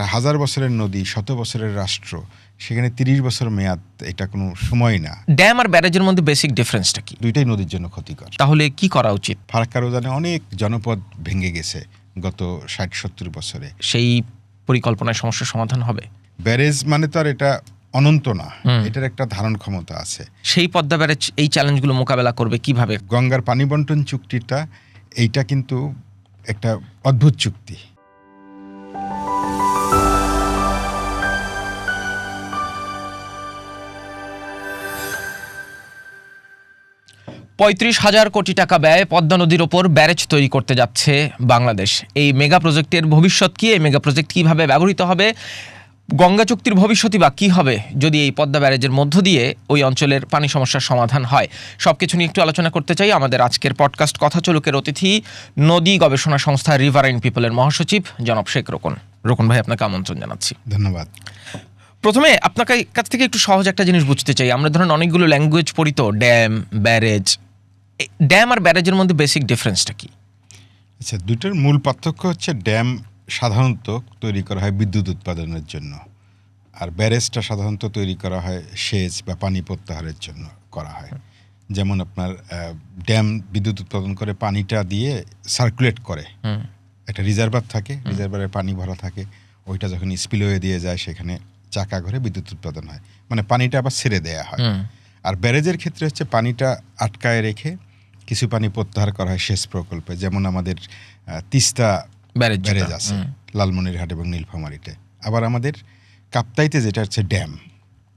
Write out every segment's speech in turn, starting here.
একটা 1000 বছরের নদী, 100 বছরের রাষ্ট্র, সেখানে 30 বছর মেয়াদ, এটা কোনো সময় না। ড্যাম আর ব্যারেজের মধ্যে বেসিক ডিফারেন্সটা কি? দুইটাই নদীর জন্য ক্ষতিকর। তাহলে কি করা উচিত? ফারাক্কা রোজানে অনেক জনপদ ভেঙে গেছে গত 60-70 বছরে। সেই পরিকল্পনায় সমস্যার সমাধান হবে? ব্যারেজ মানে তো আর এটা অনন্ত না, এটার একটা ধারণ ক্ষমতা আছে। সেই পদ্মা ব্যারেজ এই চ্যালেঞ্জগুলো মোকাবেলা করবে কিভাবে? গঙ্গার পানি বন্টন চুক্তিটা, এইটা কিন্তু একটা অদ্ভুত চুক্তি। $35,000 কোটি টাকা ব্যয়ে পদ্মা নদীর ওপর ব্যারেজ তৈরি করতে যাচ্ছে বাংলাদেশ। এই মেগা প্রজেক্টের ভবিষ্যৎ কি? এই মেগা প্রজেক্ট কিভাবে ব্যবহৃত হবে? গঙ্গা চুক্তির ভবিষ্যৎই বা কী হবে যদি এই পদ্মা ব্যারেজের মধ্য দিয়ে ওই অঞ্চলের পানি সমস্যার সমাধান হয়? সব কিছু নিয়ে একটু আলোচনা করতে চাই। আমাদের আজকের পডকাস্ট কথা চলুকের অতিথি নদী গবেষণা সংস্থা রিভারাইন পিপলের মহাসচিব জনাব শেখ রোকন। রোকন ভাই, আপনাকে আমন্ত্রণ জানাচ্ছি। ধন্যবাদ। প্রথমে আপনার কাছ থেকে একটু সহজ একটা জিনিস বুঝতে চাই। আমরা ধরেন অনেকগুলো ল্যাঙ্গুয়েজ পড়ি তো, ড্যাম, ব্যারেজ। ড্যাম আর ব্যারেজের মধ্যে বেসিক ডিফারেন্সটা কি? আচ্ছা, দুটোর মূল পার্থক্য হচ্ছে ড্যাম সাধারণত তৈরি করা হয় বিদ্যুৎ উৎপাদনের জন্য, আর ব্যারেজটা সাধারণত তৈরি করা হয় সেচ বা পানি প্রত্যাহারের জন্য করা হয়। যেমন আপনার ড্যাম বিদ্যুৎ উৎপাদন করে, পানিটা দিয়ে সার্কুলেট করে, একটা রিজার্ভার থাকে, রিজার্ভারে পানি ভরা থাকে, ওইটা যখন স্পিলওয়ে দিয়ে যায় সেখানে চাকা ঘুরে বিদ্যুৎ উৎপাদন হয়, মানে পানিটা আবার ছেড়ে দেয়া হয়। আর ব্যারেজের ক্ষেত্রে হচ্ছে পানিটা আটকায় রেখে কিছু পানি প্রত্যাহার করা হয় সেচ প্রকল্পে। যেমন আমাদের তিস্তা ব্যারেজ আছে লালমনিরহাট এবং নীলফামারীতে। আবার আমাদের কাপ্তাইতে যেটা হচ্ছে ড্যাম,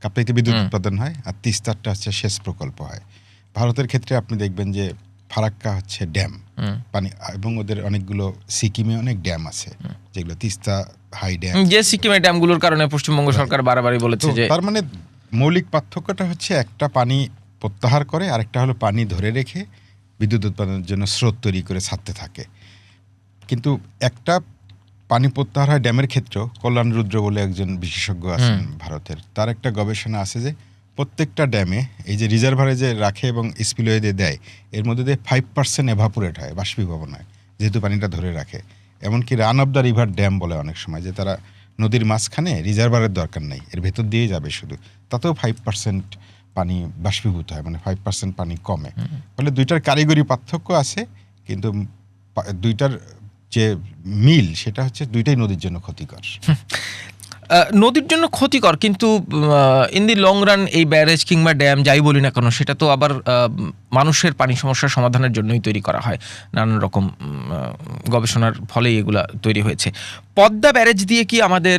কাপ্তাইতে বিদ্যুৎ উৎপাদন হয়, আর তিস্তারটা হচ্ছে সেচ প্রকল্প হয়। ভারতের ক্ষেত্রে আপনি দেখবেন যে ফারাক্কা হচ্ছে ড্যাম পানি, এবং ওদের অনেকগুলো সিকিমে অনেক ড্যাম আছে যেগুলো তিস্তা হাই ড্যাম, যে সিকিমের ড্যামগুলোর কারণে পশ্চিমবঙ্গ সরকার বারবারই বলেছে যে, তার মানে মৌলিক পার্থক্যটা হচ্ছে একটা পানি প্রত্যাহার করে, আরেকটা হলো পানি ধরে রেখে বিদ্যুৎ উৎপাদনের জন্য স্রোত তৈরি করে ছাড়তে থাকে। কিন্তু একটা পানি প্রত্যাহার হয় ড্যামের ক্ষেত্রেও। কল্যাণ রুদ্র বলে একজন বিশেষজ্ঞ আছেন ভারতের, তার একটা গবেষণা আছে যে প্রত্যেকটা ড্যামে এই যে রিজার্ভারে যে রাখে এবং স্পিলওয়ে দিয়ে দেয়, এর মধ্যে দিয়ে 5% এভাপোরেট হয়, বাষ্পীভবন হয়, যেহেতু পানিটা ধরে রাখে। এমনকি run off the river dam বলে অনেক সময়, যে তারা নদীর মাঝখানে রিজার্ভারের দরকার নেই, এর ভেতর দিয়েই যাবে শুধু, তাতেও 5% পানি বাষ্পীভূত হয়, মানে 5% পানি কমে। ফলে দুইটার কারিগরি পার্থক্য আছে, কিন্তু দুইটার যে মিল সেটা হচ্ছে দুইটাই নদীর জন্য ক্ষতিকর। নদীর জন্য ক্ষতিকর, কিন্তু ইন দি লং রান এই ব্যারেজ কিংবা ড্যাম যাই বলি না কেন, সেটা তো আবার মানুষের পানি সমস্যার সমাধানের জন্যই তৈরি করা হয়। নানান রকম গবেষণার ফলেই এগুলা তৈরি হয়েছে। পদ্মা ব্যারেজ দিয়ে কি আমাদের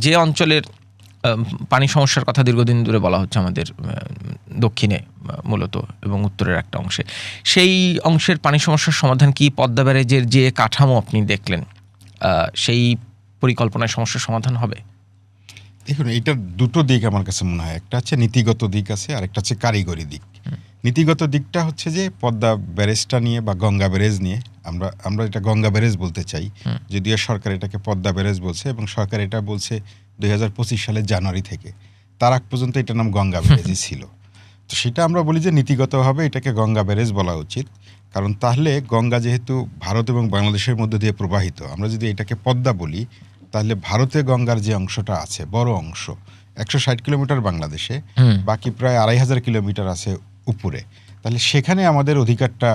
যে অঞ্চলের পানি সমস্যার কথা দীর্ঘদিন ধরে বলা হচ্ছে, আমাদের দক্ষিণে মূলত এবং উত্তরের একটা অংশে, সেই অংশের পানি সমস্যার সমাধান কি পদ্মা ব্যারেজের যে কাঠামো আপনি দেখলেন সেই পরিকল্পনায় সমস্যার সমাধান হবে? দেখুন, এইটার দুটো দিক আমার কাছে মনে হয়। একটা হচ্ছে নীতিগত দিক আছে, আর একটা হচ্ছে কারিগরি দিক। নীতিগত দিকটা হচ্ছে যে পদ্মা ব্যারেজটা নিয়ে বা গঙ্গা ব্যারেজ নিয়ে, আমরা এটা গঙ্গা ব্যারেজ বলতে চাই, যদিও সরকার এটাকে পদ্মা ব্যারেজ বলছে, এবং সরকার এটা বলছে 2025 সালের জানুয়ারি থেকে। তার আগ পর্যন্ত এটার নাম গঙ্গা ব্যারেজই ছিল। তো সেটা আমরা বলি যে নীতিগতভাবে এটাকে গঙ্গা ব্যারেজ বলা উচিত, কারণ তাহলে গঙ্গা যেহেতু ভারত এবং বাংলাদেশের মধ্যে দিয়ে প্রবাহিত, আমরা যদি এটাকে পদ্মা বলি, তাহলে ভারতে গঙ্গার যে অংশটা আছে, বড় অংশ 160 কিলোমিটার বাংলাদেশে, বাকি প্রায় 2500 কিলোমিটার আছে উপরে। তাহলে সেখানে আমাদের অধিকারটা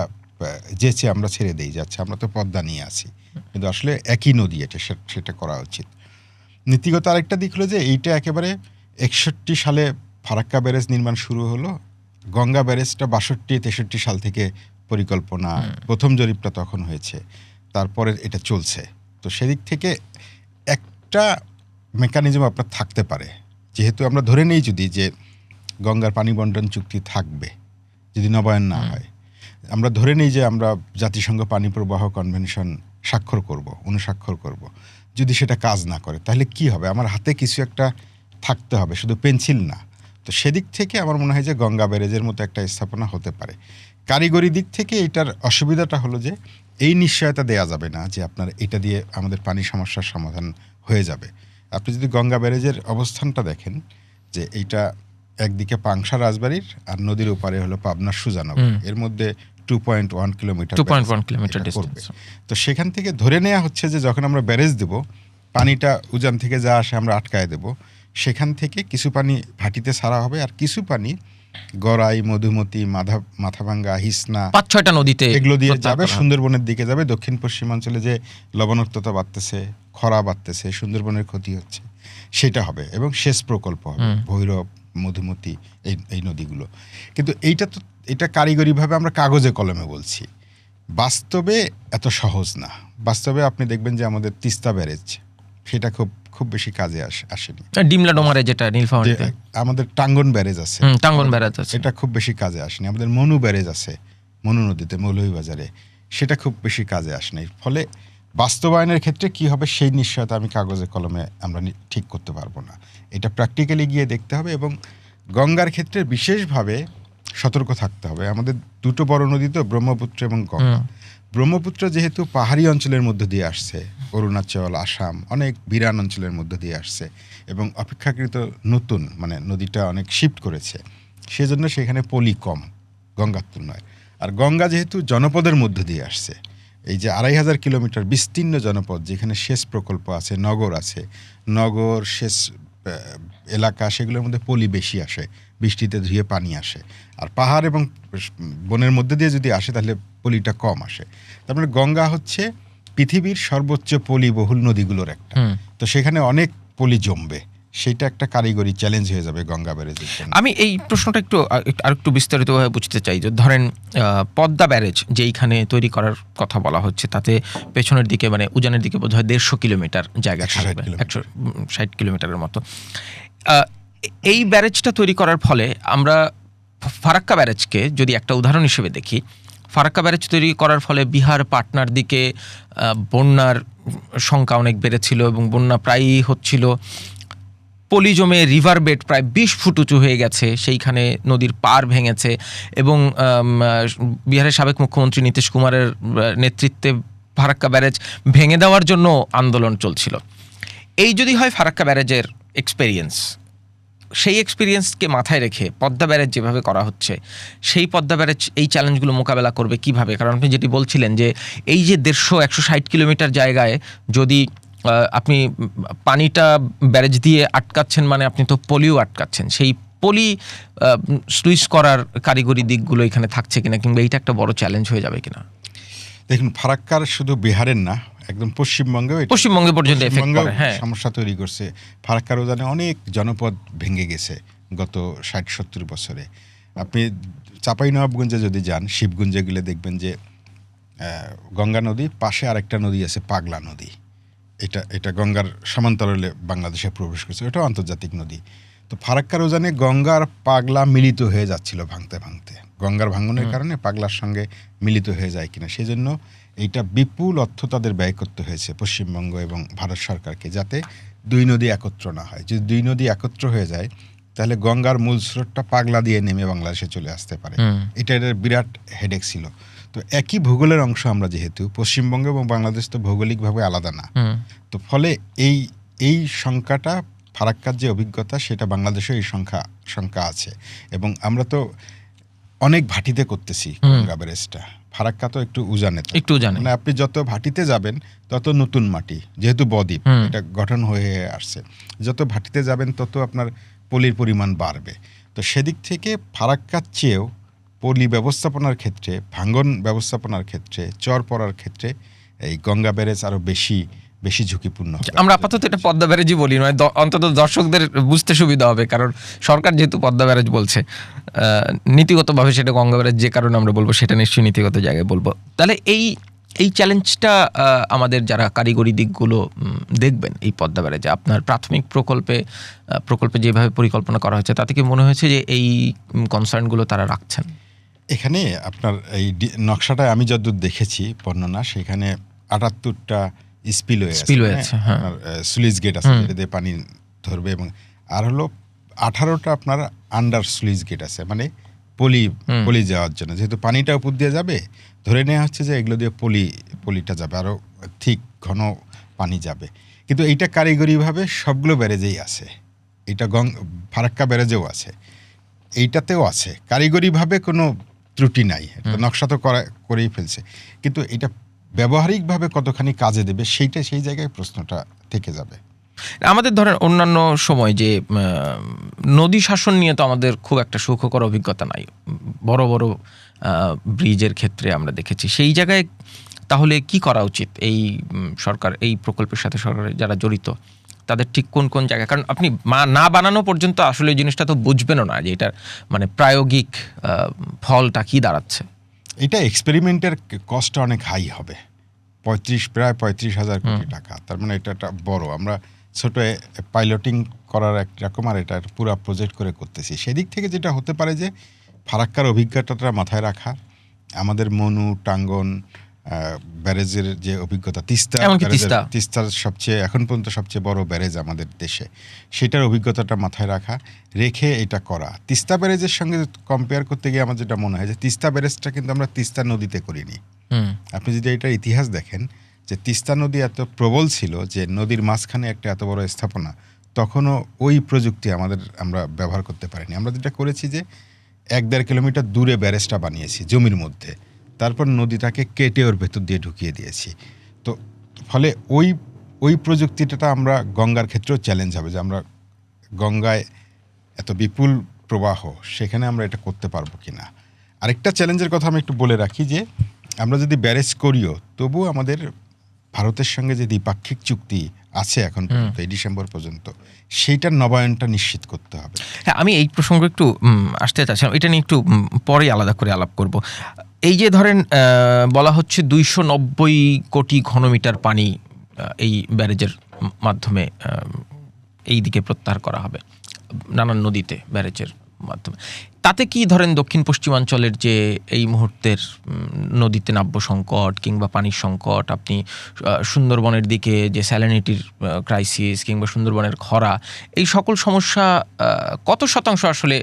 যেচে আমরা ছেড়ে দিই, যাচ্ছে আমরা তো পদ্মা নিয়ে আছি, কিন্তু আসলে একই নদী, এটা সেটা করা উচিত। নীতিগত আরেকটা দিক হলো যে এইটা একেবারে 61 সালে ফারাক্কা ব্যারেজ নির্মাণ শুরু হলো, গঙ্গা ব্যারেজটা 62-63 সাল থেকে পরিকল্পনা, প্রথম জরিপটা তখন হয়েছে, তারপরে এটা চলছে। তো সেদিক থেকে একটা মেকানিজম আপনার থাকতে পারে, যেহেতু আমরা ধরে নেই যদি যে গঙ্গার পানি বন্টন চুক্তি থাকবে, যদি নবায়ন না হয়, আমরা ধরে নেই যে আমরা জাতিসংঘ পানি প্রবাহ কনভেনশন অনুস্বাক্ষর করব, যদি সেটা কাজ না করে তাহলে কি হবে? আমার হাতে কিছু একটা থাকতে হবে, শুধু পেন্সিল না। তো সেদিক থেকে আমার মনে হয় যে গঙ্গা ব্যারেজের মতো একটা স্থাপনা হতে পারে। কারিগরি দিক থেকে এটার অসুবিধাটা হলো যে এই নিশ্চয়তা দেয়া যাবে না যে আপনার এটা দিয়ে আমাদের পানি সমস্যার সমাধান হয়ে যাবে। আপনি যদি গঙ্গা ব্যারেজের অবস্থানটা দেখেন, যে এইটা একদিকে পাংশা রাজবাড়ির, আর নদীর ওপারে হলো পাবনার সুজানগর, এর মধ্যে 2.1 কিলোমিটার ডিসটেন্স। তো সেখান থেকে ধরে নেওয়া হচ্ছে যে যখন আমরা ব্যারেজ দেব, পানিটা উজান থেকে যা আসে আমরা আটকায় দেব, সেখান থেকে কিছু পানি ভাটিতে ছাড়া হবে, আর কিছু পানি গড়াই, মধুমতি, মাথাভাঙ্গা, হিসনা, 5-6টা নদীতে এগুলো দিয়ে প্রত্যাহার যাবে, করা হবে। সুন্দরবনের দিকে যাবে। দক্ষিণ পশ্চিমাঞ্চলে যে লবণাক্ততা বাড়তেছে, খরা বাড়তেছে, সুন্দরবনের ক্ষতি হচ্ছে, সেটা হবে। এবং সেচ প্রকল্প হবে, ভৈরব, মধুমতি, এই নদীগুলো। কিন্তু এটা কারিগরিভাবে আমরা কাগজে কলমে বলছি, বাস্তবে এত সহজ না। বাস্তবে আপনি দেখবেন যে আমাদের তিস্তা ব্যারেজ, সেটা খুব বেশি কাজে আসেনি। ডিমলা ডোমারে যেটা নীলফামারীতে, আমাদের টাঙ্গন ব্যারেজ আছে, টাঙ্গন ব্যারাজ আছে, এটা খুব বেশি কাজে আসেনি। আমাদের মনু ব্যারেজ আছে মনু নদীতে, মৌলভীবাজারে, সেটা খুব বেশি কাজে আসেনি। ফলে বাস্তবায়নের ক্ষেত্রে কি হবে সেই নিশ্চয়তা আমি কাগজে কলমে আমরা ঠিক করতে পারবো না। এটা প্র্যাকটিক্যালি গিয়ে দেখতে হবে। এবং গঙ্গার ক্ষেত্রে বিশেষভাবে সতর্ক থাকতে হবে। আমাদের দুটো বড় নদী তো, ব্রহ্মপুত্র এবং গঙ্গা। ব্রহ্মপুত্র যেহেতু পাহাড়ি অঞ্চলের মধ্য দিয়ে আসছে, অরুণাচল, আসাম, অনেক বিরান অঞ্চলের মধ্য দিয়ে আসছে এবং অপেক্ষাকৃত নতুন, মানে নদীটা অনেক শিফট করেছে, সেজন্য সেখানে পলি কম গঙ্গার তুলনায়। আর গঙ্গা যেহেতু জনপদের মধ্য দিয়ে আসছে, এই যে 2500 কিলোমিটার বিস্তীর্ণ জনপদ, যেখানে সেচ প্রকল্প আছে, নগর সেচ এলাকা, সেগুলোর মধ্যে পলি বেশি আসে, বৃষ্টিতে ধুয়ে পানি আসে। আর পাহাড় এবং বনের মধ্যে দিয়ে যদি আসে তাহলে পলিটা কম আসে। তার মানে গঙ্গা হচ্ছে পৃথিবীর সর্বোচ্চ পলিবহুল নদীগুলোর একটা। তো সেখানে অনেক পলি জমবে, সেটা একটা কারিগরি চ্যালেঞ্জ হয়ে যাবে গঙ্গা ব্যারেজের জন্য। আমি এই প্রশ্নটা আরেকটু বিস্তারিতভাবে বুঝতে চাই। যে ধরেন পদ্মা ব্যারেজ যেইখানে তৈরি করার কথা বলা হচ্ছে, তাতে পেছনের দিকে মানে উজানের দিকে বোধহয় 150 কিলোমিটার জায়গা থাকবে, 160 কিলোমিটারের মতো। এই ব্যারেজটা তৈরি করার ফলে আমরা ফারাক্কা ব্যারেজকে যদি একটা উদাহরণ হিসেবে দেখি, ফারাক্কা ব্যারেজ তৈরি করার ফলে বিহার, পাটনার দিকে বন্যার সংখ্যা অনেক বেড়েছিল এবং বন্যা প্রায়ই হচ্ছিল। পলি জমে রিভার বেড প্রায় 20 ফুট উঁচু হয়ে গেছে, সেইখানে নদীর পাড় ভেঙেছে এবং বিহারের সাবেক মুখ্যমন্ত্রী নীতিশ কুমারের নেতৃত্বে ফারাক্কা ব্যারেজ ভেঙে দেওয়ার জন্য আন্দোলন চলছিল। এই যদি হয় ফারাক্কা ব্যারেজের এক্সপেরিয়েন্স, সেই এক্সপিরিয়েন্সকে মাথায় রেখে পদ্মা ব্যারেজ যেভাবে করা হচ্ছে, সেই পদ্মা ব্যারেজ এই চ্যালেঞ্জগুলো মোকাবেলা করবে কিভাবে? কারণ আপনি যেটি বলছিলেন যে এই যে 150-160 কিলোমিটার জায়গায় যদি আপনি পানিটা ব্যারেজ দিয়ে আটকাচ্ছেন, মানে আপনি তো পলিও আটকাচ্ছেন। সেই পলি স্লুইস করার কারিগরি দিকগুলো এখানে থাকছে কিনা, কিংবা এইটা একটা বড় চ্যালেঞ্জ হয়ে যাবে কিনা? দেখুন, ফারাক্কার শুধু বিহারের না, একদম পশ্চিমবঙ্গে পর্যন্ত এফেক্ট করে, হ্যাঁ, সমস্যা তৈরি করছে। ফারাক্কার উজানে অনেক জনপদ ভেঙে গেছে গত 60-70 বছরে। আপনি চাঁপাইনবাবগঞ্জে যদি যান, শিবগঞ্জে গেলে দেখবেন যে গঙ্গা নদী পাশে আরেকটা নদী আছে, পাগলা নদী। এটা গঙ্গার সমান্তরালে বাংলাদেশে প্রবেশ করছে, ওটাও আন্তর্জাতিক নদী। তো ফারাক্কার উজানে গঙ্গার পাগলা মিলিত হয়ে যাচ্ছিল ভাঙতে ভাঙতে, গঙ্গার ভাঙনের কারণে পাগলার সঙ্গে মিলিত হয়ে যায় কিনা, সেই জন্য এইটা বিপুল অর্থ তাদের ব্যয় করতে হয়েছে পশ্চিমবঙ্গ এবং ভারত সরকারকে, যাতে দুই নদী একত্র না হয়। যদি দুই নদী একত্র হয়ে যায় তাহলে গঙ্গার মূল স্রোতটা পাগলা দিয়ে নেমে বাংলাদেশে চলে আসতে পারে। এটা এর বিরাট হেডেক ছিল। তো একই ভূগোলের অংশ আমরা, যেহেতু পশ্চিমবঙ্গ এবং বাংলাদেশ তো ভৌগোলিকভাবে আলাদা না, তো ফলে এই সংখ্যাটা, ফারাক্কার যে অভিজ্ঞতা, সেটা বাংলাদেশেও এই সংখ্যা আছে। এবং আমরা তো অনেক ভাটিতে করতেছি গঙ্গা ব্যারেজটা। ফারাক্কা তো একটু উজানে, মানে আপনি যত ভাটিতে যাবেন তত নতুন মাটি, যেহেতু বদ্বীপ এটা গঠন হয়ে আসছে, যত ভাটিতে যাবেন তত আপনার পলির পরিমাণ বাড়বে। তো সেদিক থেকে ফারাক্কার চেয়েও পলি ব্যবস্থাপনার ক্ষেত্রে, ভাঙ্গন ব্যবস্থাপনার ক্ষেত্রে, চর পড়ার ক্ষেত্রে এই গঙ্গা ব্যারেজ আরো বেশি ঝুঁকিপূর্ণ। আমরা আপাতত এটা পদ্মা ব্যারেজই বলি, নয় অন্তত দর্শকদের বুঝতে সুবিধা হবে, কারণ সরকার যেহেতু পদ্মা ব্যারেজ বলছে, নীতিগতভাবে সেটা গঙ্গা ব্যারেজ যে কারণে আমরা বলবো, সেটা নিশ্চয়ই নীতিগত জায়গায় বলবো। তাহলে এই চ্যালেঞ্জটা আমাদের যারা কারিগরি দিকগুলো দেখবেন এই পদ্মা ব্যারেজে, আপনার প্রাথমিক প্রকল্পে যেভাবে পরিকল্পনা করা হয়েছে, তাতে কি মনে হয়েছে যে এই কনসার্নগুলো তারা রাখছেন? এখানে আপনার এই নকশাটায় আমি যতদূর দেখেছি বর্ণনা, সেখানে 78টা স্পিলওয়ে আছে, স্লুইস গেট আছে যেটা দিয়ে পানি ধরবে, এবং আর হলো 18টা আপনার আন্ডার স্লুইস গেট আছে, মানে পলি যাওয়ার জন্য। যেহেতু পানিটা উপর দিয়ে যাবে, ধরে নেওয়া হচ্ছে যে এগুলো দিয়ে পলিটা যাবে, আরও ঠিক ঘন পানি যাবে। কিন্তু এইটা কারিগরিভাবে সবগুলো ব্যারেজেই আছে, এটা ফারাক্কা ব্যারেজেও আছে, এইটাতেও আছে, কারিগরিভাবে কোনো ত্রুটি নাই। নকশা তো করেই ফেলছে, কিন্তু এটা ব্যবহারিকভাবে কতখানি কাজে দেবে সেই জায়গায় প্রশ্নটা থেকে যাবে। আমাদের ধরেন অন্যান্য সময় যে নদী শাসন নিয়ে তো আমাদের খুব একটা সুখকর অভিজ্ঞতা নাই, বড় বড় ব্রিজের ক্ষেত্রে আমরা দেখেছি। সেই জায়গায় তাহলে কি করা উচিত এই সরকার, এই প্রকল্পের সাথে সরকারের যারা জড়িত তাদের ঠিক কোন কোন জায়গায়? কারণ আপনি না বানানো পর্যন্ত আসলে এই জিনিসটা তো বুঝবেনও না যে এটার মানে প্রায়োগিক ফলটা কি দাঁড়াচ্ছে। এটা এক্সপেরিমেন্টের কস্টটা অনেক হাই হবে, প্রায় 35,000 কোটি টাকা। তার মানে এটা একটা বড়, আমরা ছোট পাইলটিং করার একরকম, আর এটা পুরো প্রজেক্ট করে করতেছি। সেদিক থেকে যেটা হতে পারে যে ফারাক্কার অভিজ্ঞতাটা মাথায় রাখা, আমাদের মনু, টাঙ্গন ব্যারেজের যে অভিজ্ঞতা, তিস্তার সবচেয়ে এখন পর্যন্ত সবচেয়ে বড় ব্যারেজ আমাদের দেশে, সেটার অভিজ্ঞতাটা মাথায় রেখে এটা করা। তিস্তা ব্যারেজের সঙ্গে কম্পেয়ার করতে গিয়ে আমার যেটা মনে হয় যে তিস্তা ব্যারেজটা কিন্তু আমরা তিস্তা নদীতে করিনি। আপনি যদি এটার ইতিহাস দেখেন যে তিস্তা নদী এত প্রবল ছিল যে নদীর মাঝখানে একটা এত বড় স্থাপনা, তখনও ওই প্রযুক্তি আমরা ব্যবহার করতে পারিনি। আমরা যেটা করেছি যে 1-1.5 কিলোমিটার দূরে ব্যারেজটা বানিয়েছি জমির মধ্যে, তারপর নদীটাকে কেটে ওর ভেতর দিয়ে ঢুকিয়ে দিয়েছি। তো ফলে ওই প্রযুক্তিটা আমরা গঙ্গার ক্ষেত্রেও চ্যালেঞ্জ হবে যে আমরা গঙ্গায় এত বিপুল প্রবাহ, সেখানে আমরা এটা করতে পারবো কিনা। আরেকটা চ্যালেঞ্জের কথা আমি একটু বলে রাখি যে আমরা যদি ব্যারেজ করিও, তবু আমাদের ভারতের সঙ্গে যে দ্বিপাক্ষিক চুক্তি আছে এখন পর্যন্ত, এই ডিসেম্বর পর্যন্ত, সেইটার নবায়নটা নিশ্চিত করতে হবে। হ্যাঁ, আমি এই প্রসঙ্গ একটু আসতে চাচ্ছিলাম, এটা নিয়ে একটু পরে আলাদা করে আলাপ করব। এই যে ধরেন বলা হচ্ছে 290 কোটি ঘনমিটার পানি এই ব্যারেজের মাধ্যমে এই দিকে প্রত্যাহার করা হবে নানান নদীতে ব্যারেজের মাধ্যমে। তাতে কি ধরেন দক্ষিণ পশ্চিমাঞ্চলের যে এই মুহূর্তের নদীতে নাব্য সংকট কিংবা পানির সংকট, আপনি সুন্দরবনের দিকে যে স্যালিনিটির ক্রাইসিস কিংবা সুন্দরবনের খরা, এই সকল সমস্যা কত শতাংশ আসলে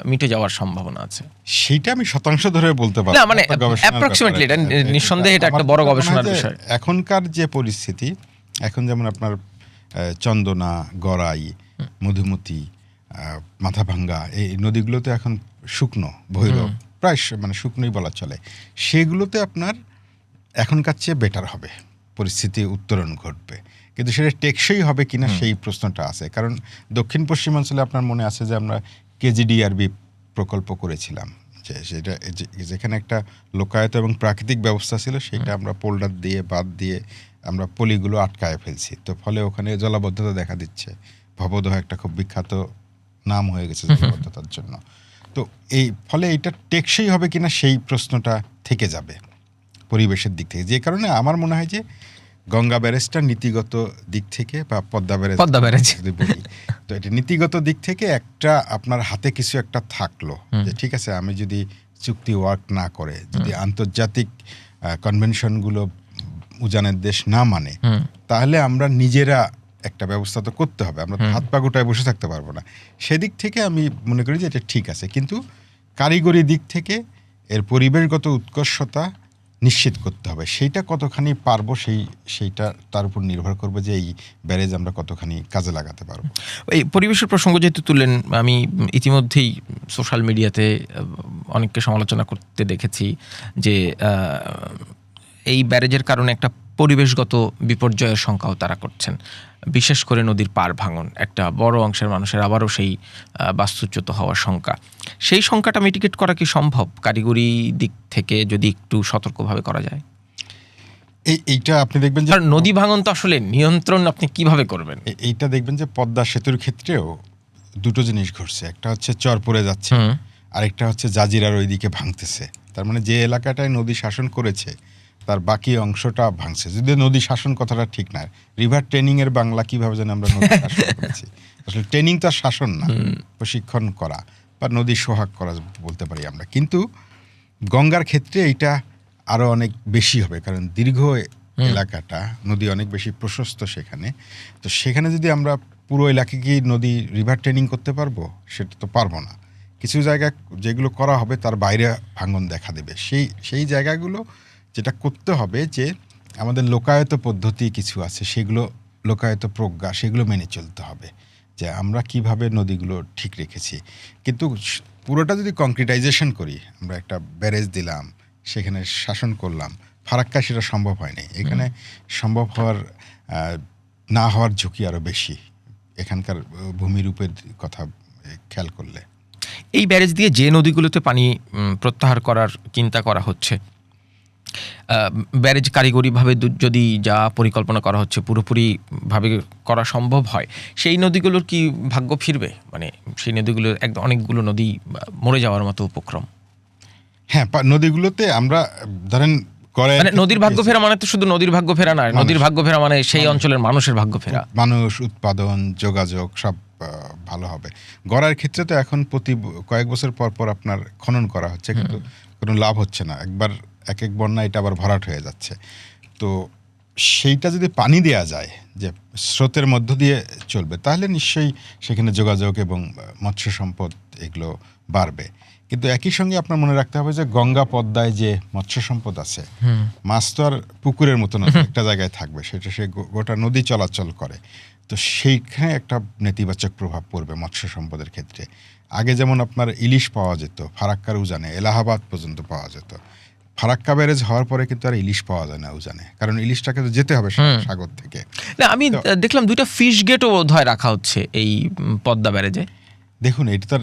মিটে যাওয়ার সম্ভাবনা আছে? সেইটা আমি শতাংশ ধরে বলতে পারবো না, মানে অ্যাপ্রক্সিমেটলি এটা নিঃসন্দেহে এটা একটা বড় গবেষণার বিষয়। এখনকার যে পরিস্থিতি, এখন যেমন আপনার চন্দনা, গড়াই, মধুমতি, মাথাভাঙ্গা, এই নদীগুলোতে এখন শুকনো, ভৈরব প্রায় মানে শুকনোই বলা চলে, সেগুলোতে আপনার এখনকার চেয়ে বেটার হবে, পরিস্থিতি উত্তরণ ঘটবে। কিন্তু সেটা টেকসই হবে কিনা সেই প্রশ্নটা আছে। কারণ দক্ষিণ পশ্চিমাঞ্চলে আপনার মনে আছে যে আমরা কেজিডিআরবি প্রকল্প করেছিলাম, যে সেটা যেখানে একটা লোকায়ত এবং প্রাকৃতিক ব্যবস্থা ছিল, সেটা আমরা পোল্ডার দিয়ে বাদ দিয়ে আমরা পলিগুলো আটকায় ফেলছি। তো ফলে ওখানে জলাবদ্ধতা দেখা দিচ্ছে। ভবদহ একটা খুব বিখ্যাত নাম হয়ে গেছে জলাবদ্ধতার জন্য। তো এই ফলে এটা টেকসই হবে কিনা সেই প্রশ্নটা থেকে যাবে পরিবেশের দিক থেকে। যে কারণে আমার মনে হয় যে গঙ্গা ব্যারেজটা নীতিগত দিক থেকে, বা পদ্মা ব্যারেজ যদি বলি, তো এটা নীতিগত দিক থেকে একটা আপনার হাতে কিছু একটা থাকলো যে ঠিক আছে, আমি যদি চুক্তি ওয়ার্ক না করে, যদি আন্তর্জাতিক কনভেনশনগুলো উজানের দেশ না মানে, তাহলে আমরা নিজেরা একটা ব্যবস্থা তো করতে হবে, আমরা হাত পা গোটায় বসে থাকতে পারবো না। সেদিক থেকে আমি মনে করি যে এটা ঠিক আছে, কিন্তু কারিগরি দিক থেকে এর পরিবেশগত উৎকর্ষতা নিশ্চিত করতে হবে। সেইটা কতখানি পারবো সেইটা তার উপর নির্ভর করবে যে এই ব্যারেজ আমরা কতখানি কাজে লাগাতে পারবো। এই পরিবেশের প্রসঙ্গ যেহেতু তুললেন, আমি ইতিমধ্যেই সোশ্যাল মিডিয়াতে অনেককে সমালোচনা করতে দেখেছি যে এই ব্যারেজের কারণে একটা পরিবেশগত বিপর্যয়ের শঙ্কাও তারা করছেন। বিশেষ করে নদীর পাড় ভাঙন, একটা বড় অংশের মানুষের আবারও সেই বাস্তুচ্যুত হওয়ার শঙ্কা। সেই শঙ্কাটা মিটিগেট করা কি সম্ভব কারিগরি দিক থেকে, যদি একটু সতর্কভাবে করা যায়? এইটা আপনি দেখবেন যে নদী ভাঙন তো আসলে নিয়ন্ত্রণ আপনি কিভাবে করবেন? এইটা দেখবেন যে পদ্মা সেতুর ক্ষেত্রেও দুটো জিনিস ঘটছে। একটা হচ্ছে চর পড়ে যাচ্ছে, আরেকটা হচ্ছে জাজিরার ওইদিকে ভাঙতেছে। তার মানে যে এলাকাটায় নদী শাসন করেছে তার বাকি অংশটা ভাঙছে। যদি নদী শাসন কথাটা ঠিক না, রিভার ট্রেনিং এর বাংলা কিভাবে যেন আমরা নদী শাসন করেছি। আসলে ট্রেনিং তো শাসন না, প্রশিক্ষণ করা বা নদী সোহাগ করা বলতে পারি আমরা। কিন্তু গঙ্গার ক্ষেত্রে এইটা আরো অনেক বেশি হবে, কারণ দীর্ঘ এলাকাটা, নদী অনেক বেশি প্রশস্ত সেখানে। তো সেখানে যদি আমরা পুরো এলাকাকে কি নদী রিভার ট্রেনিং করতে পারবো? সেটা তো পারবো না। কিছু জায়গা যেগুলো করা হবে তার বাইরে ভাঙন দেখা দেবে। সেই জায়গাগুলো যেটা করতে হবে যে আমাদের লোকায়ত পদ্ধতি কিছু আছে, সেগুলো লোকায়ত প্রজ্ঞা, সেগুলো মেনে চলতে হবে যে আমরা কিভাবে নদীগুলো ঠিক রেখেছি। কিন্তু পুরোটা যদি কংক্রিটাইজেশন করি, আমরা একটা ব্যারেজ দিলাম, সেখানে শাসন করলাম, ফারাক্কায় সেটা সম্ভব হয়নি। এখানে সম্ভব হওয়ার না হওয়ার ঝুঁকি আরও বেশি এখানকার ভূমিরূপের কথা খেয়াল করলে। এই ব্যারেজ দিয়ে যে নদীগুলোতে পানি প্রত্যাহার করার চিন্তা করা হচ্ছে, ব্যারেজ কারিগরিভাবে যদি যা পরিকল্পনা করা হচ্ছে পুরোপুরিভাবে করা সম্ভব হয়, সেই নদীগুলোর কি ভাগ্য ফিরবে? মানে সেই নদীগুলো একদম অনেকগুলো নদী মরে যাওয়ার মতো উপক্রম। হ্যাঁ, নদীগুলোতে আমরা ধরেন মানে নদীর ভাগ্য ফেরা মানে তো শুধু নদীর ভাগ্য ফেরা নয়, নদীর ভাগ্য ফেরা মানে সেই অঞ্চলের মানুষের ভাগ্য ফেরা। মানুষ, উৎপাদন, যোগাযোগ সব ভালো হবে। গড়ার ক্ষেত্রে তো এখন প্রতি কয়েক বছর পর পর আপনার খনন করা হচ্ছে, কিন্তু কোনো লাভ হচ্ছে না। একবার এক বন্যা এটা আবার ভরাট হয়ে যাচ্ছে। তো সেইটা যদি পানি দেয়া যায়, যে স্রোতের মধ্য দিয়ে চলবে, তাহলে নিশ্চয়ই সেখানে যোগাযোগ এবং মৎস্য সম্পদ এগুলো বাড়বে। কিন্তু একই সঙ্গে আপনার মনে রাখতে হবে যে গঙ্গা পদ্মায় যে মৎস্য সম্পদ আছে, মাছ তো আর পুকুরের মতো না একটা জায়গায় থাকবে, সেটা সে গোটা নদী চলাচল করে। তো সেইখানে একটা নেতিবাচক প্রভাব পড়বে মৎস্য সম্পদের ক্ষেত্রে। আগে যেমন আপনার ইলিশ পাওয়া যেত ফারাক্কার উজানে, এলাহাবাদ পর্যন্ত পাওয়া যেত। ফারাক্কা ব্যারেজ হওয়ার পরে কিন্তু আর ইলিশ পাওয়া যায় না উজানে, কারণ ইলিশটাকে তো যেতে হবে সাগর থেকে। না, আমি দেখলাম 2টা ফিশ গেটও বোধহয় রাখা হচ্ছে এই পদ্মা ব্যারেজে। দেখুন, এটা তো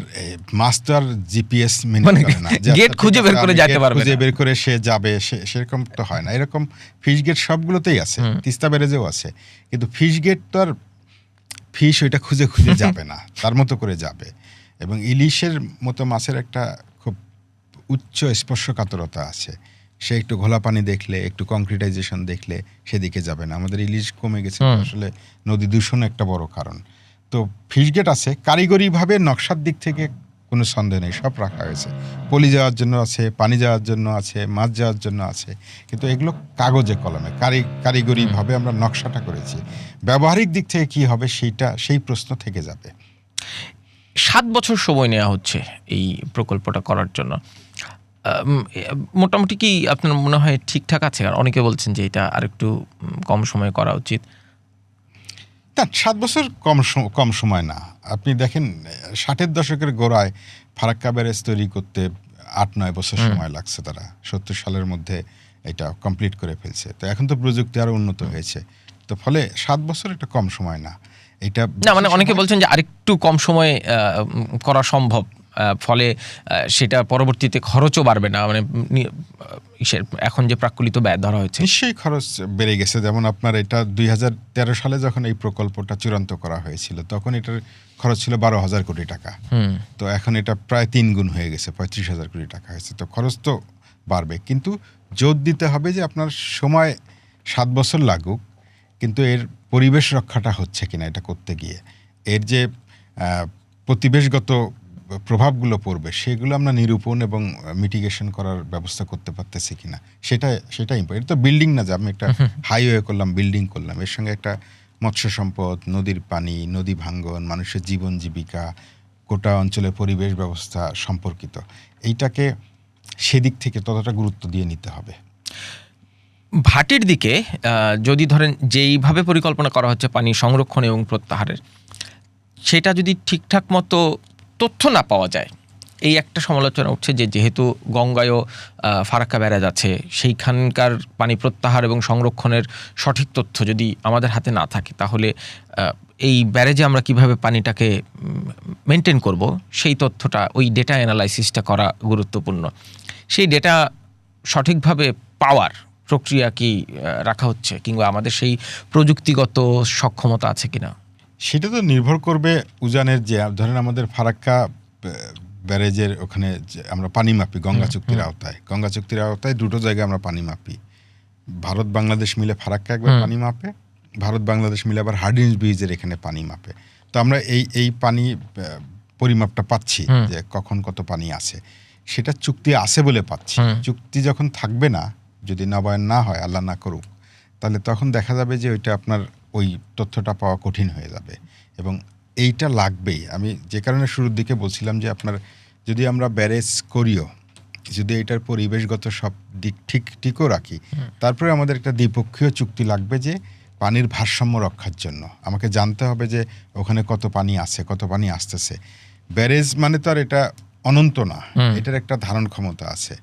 মাছ তো আর জিপিএস মেনে করে না, গেট খুঁজে বের করে যেতে পারবে, খুঁজে বের করে সে যাবে, সেরকম তো হয় না। এরকম ফিশ গেট সবগুলোতেই আছে, তিস্তা ব্যারেজেও আছে, কিন্তু ফিশ গেট তো আর ফিশ ওইটা খুঁজে খুঁজে যাবে না, তার মতো করে যাবে। এবং ইলিশের মতো মাছের একটা খুব উচ্চ স্পর্শকাতরতা আছে, সে একটু ঘোলা পানি দেখলে, একটু কংক্রিটাইজেশন দেখলে সেদিকে যাবে না। আমাদের ইলিশ কমে গেছে, আসলে নদী দূষণ একটা বড় কারণ। তো ফিশ গেট আছে, কারিগরিভাবে নকশার দিক থেকে কোনো সন্দেহ নেই, সব রাখা হয়েছে। পলি যাওয়ার জন্য আছে, পানি যাওয়ার জন্য আছে, মাছ যাওয়ার জন্য আছে, কিন্তু এগুলো কাগজে কলমে কারিগরিভাবে আমরা নকশাটা করেছি। ব্যবহারিক দিক থেকে কি হবে সেই প্রশ্ন থেকে যাবে। 7 বছর সময় নেওয়া হচ্ছে এই প্রকল্পটা করার জন্য। মোটামুটি কি আপনার মনে হয় ঠিকঠাক আছে? আর অনেকে বলছেন যে এটা আরেকটু কম সময়ে করা উচিত। না, 7 বছর কম সময় না। আপনি দেখেন 60-এর দশকের গোড়ায় ফারাক্কা ব্যারেজ তৈরি করতে 8-9 বছর সময় লাগছে, তারা 70 সালের মধ্যে এটা কমপ্লিট করে ফেলছে। তো এখন তো প্রযুক্তি আরো উন্নত হয়েছে, তো ফলে 7 বছর এটা কম সময় না। এটা না, মানে অনেকে বলছেন যে আরেকটু কম সময়ে করা সম্ভব, ফলে সেটা পরবর্তীতে খরচও বাড়বে না। মানে এখন যে প্রাক্কলিত ব্যয় ধরা হয়েছে, নিশ্চয়ই খরচ বেড়ে গেছে। যেমন আপনার এটা 2013 সালে যখন এই প্রকল্পটা চূড়ান্ত করা হয়েছিল, তখন এটার খরচ ছিল 12,000 কোটি টাকা। তো এখন এটা প্রায় 3 গুণ হয়ে গেছে, 35,000 কোটি টাকা হয়েছে। তো খরচ তো বাড়বে, কিন্তু জোর দিতে হবে যে আপনার সময় 7 বছর লাগুক, কিন্তু এর পরিবেশ রক্ষাটা হচ্ছে কিনা এটা করতে গিয়ে, এর যে প্রতিবেশগত প্রভাবগুলো পড়বে সেগুলো আমরা নিরূপণ এবং মিটিগেশন করার ব্যবস্থা করতে পারতেছি কিনা, সেটা ইম্পর্টেন্ট। এটা তো বিল্ডিং না যে আমি একটা হাইওয়ে করলাম, বিল্ডিং করলাম, এর সঙ্গে একটা মৎস্য সম্পদ, নদীর পানি, নদী ভাঙ্গন, মানুষের জীবন জীবিকা, গোটা অঞ্চলের পরিবেশ ব্যবস্থা সম্পর্কিত। এইটাকে সেদিক থেকে ততটা গুরুত্ব দিয়ে নিতে হবে। ভাটির দিকে যদি ধরেন যেইভাবে পরিকল্পনা করা হচ্ছে পানি সংরক্ষণ এবং প্রত্যাহারের, সেটা যদি ঠিকঠাক মতো তথ্য না পাওয়া যায়, এই একটা সমালোচনা উঠছে যে যেহেতু গঙ্গায়ও ফারাক্কা ব্যারেজ আছে, সেইখানকার পানি প্রত্যাহার এবং সংরক্ষণের সঠিক তথ্য যদি আমাদের হাতে না থাকে, তাহলে এই ব্যারেজে আমরা কিভাবে পানিটাকে মেনটেন করব, সেই তথ্যটা, ওই ডেটা অ্যানালাইসিসটা করা গুরুত্বপূর্ণ। সেই ডেটা সঠিকভাবে পাওয়ার প্রক্রিয়া কি রাখা হচ্ছে, কিংবা আমাদের সেই প্রযুক্তিগত সক্ষমতা আছে কিনা? সেটা তো নির্ভর করবে উজানের, যে ধরেন আমাদের ফারাক্কা ব্যারেজের ওখানে আমরা পানি মাপি গঙ্গা চুক্তির আওতায়। গঙ্গা চুক্তির আওতায় 2টো জায়গায় আমরা পানি মাপি। ভারত বাংলাদেশ মিলে ফারাক্কা একবার পানি মাপে, ভারত বাংলাদেশ মিলে আবার হার্ডিঞ্জ ব্রিজের এখানে পানি মাপে। তো আমরা এই পানি পরিমাপটা পাচ্ছি যে কখন কত পানি আছে, সেটা চুক্তি আছে বলে পাচ্ছি। চুক্তি যখন থাকবে না, যদি নবায়ন না হয়, আল্লাহ না করুক, তাহলে তখন দেখা যাবে যে ওইটা আপনার ওই তথ্যটা পাওয়া কঠিন হয়ে যাবে, এবং এইটা লাগবেই। আমি যে কারণে শুরুর দিকে বলছিলাম যে আপনার যদি আমরা ব্যারেজ করিও, যদি এটার পরিবেশগত সব দিক ঠিকও রাখি, তারপরে আমাদের একটা দ্বিপক্ষীয় চুক্তি লাগবে যে পানির ভারসাম্য রক্ষার জন্য আমাকে জানতে হবে যে ওখানে কত পানি আছে, কত পানি আসতেছে। ব্যারেজ মানে তো আর এটা অনন্ত না, এটার একটা ধারণ ক্ষমতা আছে।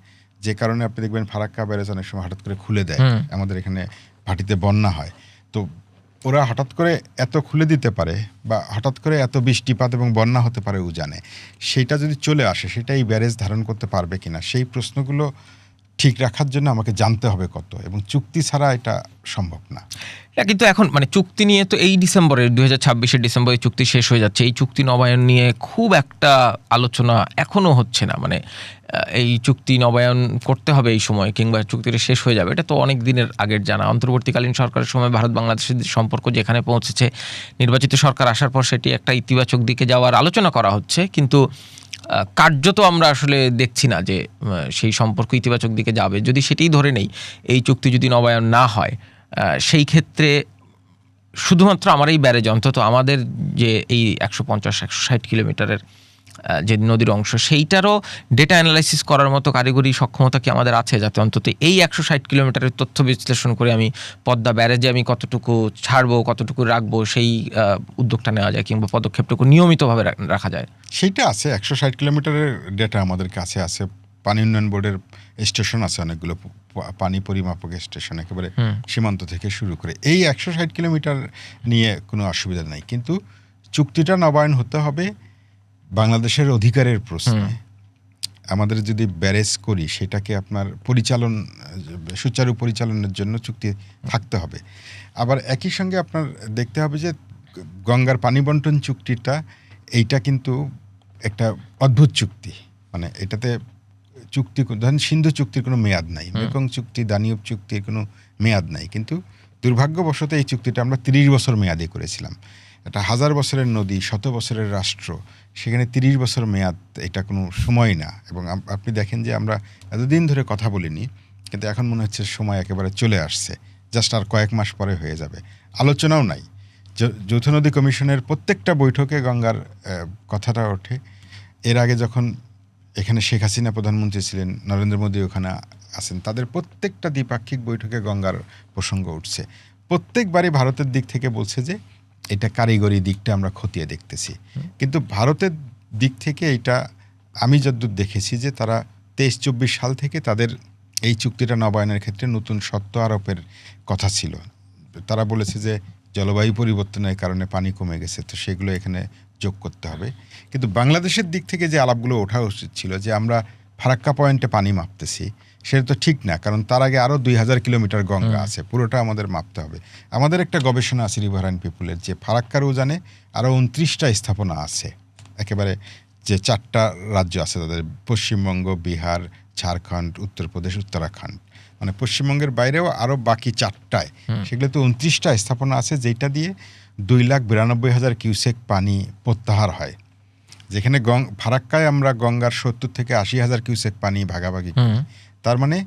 যে কারণে আপনি দেখবেন ফারাক্কা ব্যারেজ অনেক সময় হঠাৎ করে খুলে দেয়। আমাদের এখানে ভাটিতে বন্যা হয়, তো ওরা হঠাৎ করে এত খুলে দিতে পারে বা হঠাৎ করে এত বৃষ্টিপাত এবং বন্যা হতে পারে উজানে, সেইটা যদি চলে আসে সেটা এই ব্যারেজ ধারণ করতে পারবে কিনা, সেই প্রশ্নগুলো ঠিক রাখার জন্য আমাকে জানতে হবে কত, এবং চুক্তি ছাড়া এটা সম্ভব না। কিন্তু এখন মানে চুক্তি নিয়ে তো এই ডিসেম্বরে 2026 ডিসেম্বরে চুক্তি শেষ হয়ে যাচ্ছে, এই চুক্তি নবায়ন নিয়ে খুব একটা আলোচনা এখনো হচ্ছে না। মানে এই চুক্তি নবায়ন করতে হবে এই সময় কিংবা চুক্তিটা শেষ হয়ে যাবে, এটা তো অনেক দিনের আগের জানা। অন্তর্বর্তীকালীন সরকারের সময় ভারত বাংলাদেশের সম্পর্ক যেখানে পৌঁছেছে, নির্বাচিত সরকার আসার পর সেটি একটা ইতিবাচক দিকে যাওয়ার আলোচনা করা হচ্ছে, কিন্তু কার্যত আমরা আসলে দেখছি না যে সেই সম্পর্ক ইতিবাচক দিকে যাবে। যদি সেটাই ধরে নেই, এই চুক্তি যদি নবায়ন না হয়, সেই ক্ষেত্রে শুধুমাত্র আমার এই ব্যারেজ, অন্তত আমাদের যে এই 150-160 কিলোমিটারের যে নদীর অংশ, সেইটারও ডেটা অ্যানালাইসিস করার মতো কারিগরি সক্ষমতা কি আমাদের আছে, যাতে অন্তত এই 160 কিলোমিটারের তথ্য বিশ্লেষণ করে আমি পদ্মা ব্যারেজে আমি কতটুকু ছাড়বো, কতটুকু রাখবো, সেই উদ্যোগটা নেওয়া যায় কিংবা পদক্ষেপটুকু নিয়মিতভাবে রাখা যায়? সেইটা আছে, 160 কিলোমিটারের ডেটা আমাদের কাছে আছে। পানি উন্নয়ন বোর্ডের স্টেশন আছে অনেকগুলো, পানি পরিমাপক স্টেশন একেবারে সীমান্ত থেকে শুরু করে। এই 160 কিলোমিটার নিয়ে কোনো অসুবিধা নেই, কিন্তু চুক্তিটা নবায়ন হতে হবে বাংলাদেশের অধিকারের প্রশ্নে। আমাদের যদি ব্যারেজ করি, সেটাকে আপনার সুচারু পরিচালনের জন্য চুক্তি থাকতে হবে। আবার একই সঙ্গে আপনার দেখতে হবে যে গঙ্গার পানি বন্টন চুক্তিটা, এইটা কিন্তু একটা অদ্ভুত চুক্তি। মানে এটাতে চুক্তি, ধরেন সিন্ধু চুক্তির কোনো মেয়াদ নাই, মেকং চুক্তি, দানিউব চুক্তির কোনো মেয়াদ নাই, কিন্তু দুর্ভাগ্যবশত এই চুক্তিটা আমরা 30 বছর মেয়াদে করেছিলাম। এটা 1000 বছরের নদী, 100 বছরের রাষ্ট্র, সেখানে 30 বছর মেয়াদ, এটা কোনো সময় না। এবং আপনি দেখেন যে আমরা এতদিন ধরে কথা বলিনি, কিন্তু এখন মনে হচ্ছে সময় একেবারে চলে আসছে, জাস্ট আর কয়েক মাস পরে হয়ে যাবে। আলোচনাও নাই। যৌথ নদী কমিশনের প্রত্যেকটা বৈঠকে গঙ্গার কথাটা ওঠে। এর আগে যখন এখানে শেখ হাসিনা প্রধানমন্ত্রী ছিলেন, নরেন্দ্র মোদী ওখানে আছেন, তাদের প্রত্যেকটা দ্বিপাক্ষিক বৈঠকে গঙ্গার প্রসঙ্গ উঠছে। প্রত্যেকবারই ভারতের দিক থেকে বলছে যে এটা কারিগরি দিকটা আমরা খতিয়ে দেখতেছি, কিন্তু ভারতের দিক থেকে এটা আমি যতদূর দেখেছি যে তারা 23-24 সাল থেকে তাদের এই চুক্তিটা নবায়নের ক্ষেত্রে নতুন শর্ত আরোপের কথা ছিল। তারা বলেছে যে জলবায়ু পরিবর্তনের কারণে পানি কমে গেছে, তো সেগুলো এখানে যোগ করতে হবে। কিন্তু বাংলাদেশের দিক থেকে যে আলাপগুলো ওঠা উচিত ছিল যে আমরা ফারাক্কা পয়েন্টে পানি মাপতেছি, সেটা তো ঠিক না, কারণ তার আগে আরও 2000 কিলোমিটার গঙ্গা আছে, পুরোটা আমাদের মাপতে হবে। আমাদের একটা গবেষণা আছে রিভার অ্যান্ড পিপুলের, যে ফারাক্কার উজানে আরও 29টা স্থাপনা আছে, একেবারে যে 4টা রাজ্য আছে তাদের, পশ্চিমবঙ্গ, বিহার, ঝাড়খণ্ড, উত্তরপ্রদেশ, উত্তরাখণ্ড, মানে পশ্চিমবঙ্গের বাইরেও আরও বাকি 4টায়, সেগুলো তো 29টা স্থাপনা আছে, যেটা দিয়ে 2,92,000 কিউসেক পানি প্রত্যাহার হয়। যেখানে ফারাক্কায় আমরা গঙ্গার 70 থেকে 80,000 কিউসেক পানি ভাগাভাগি করি, তার মানে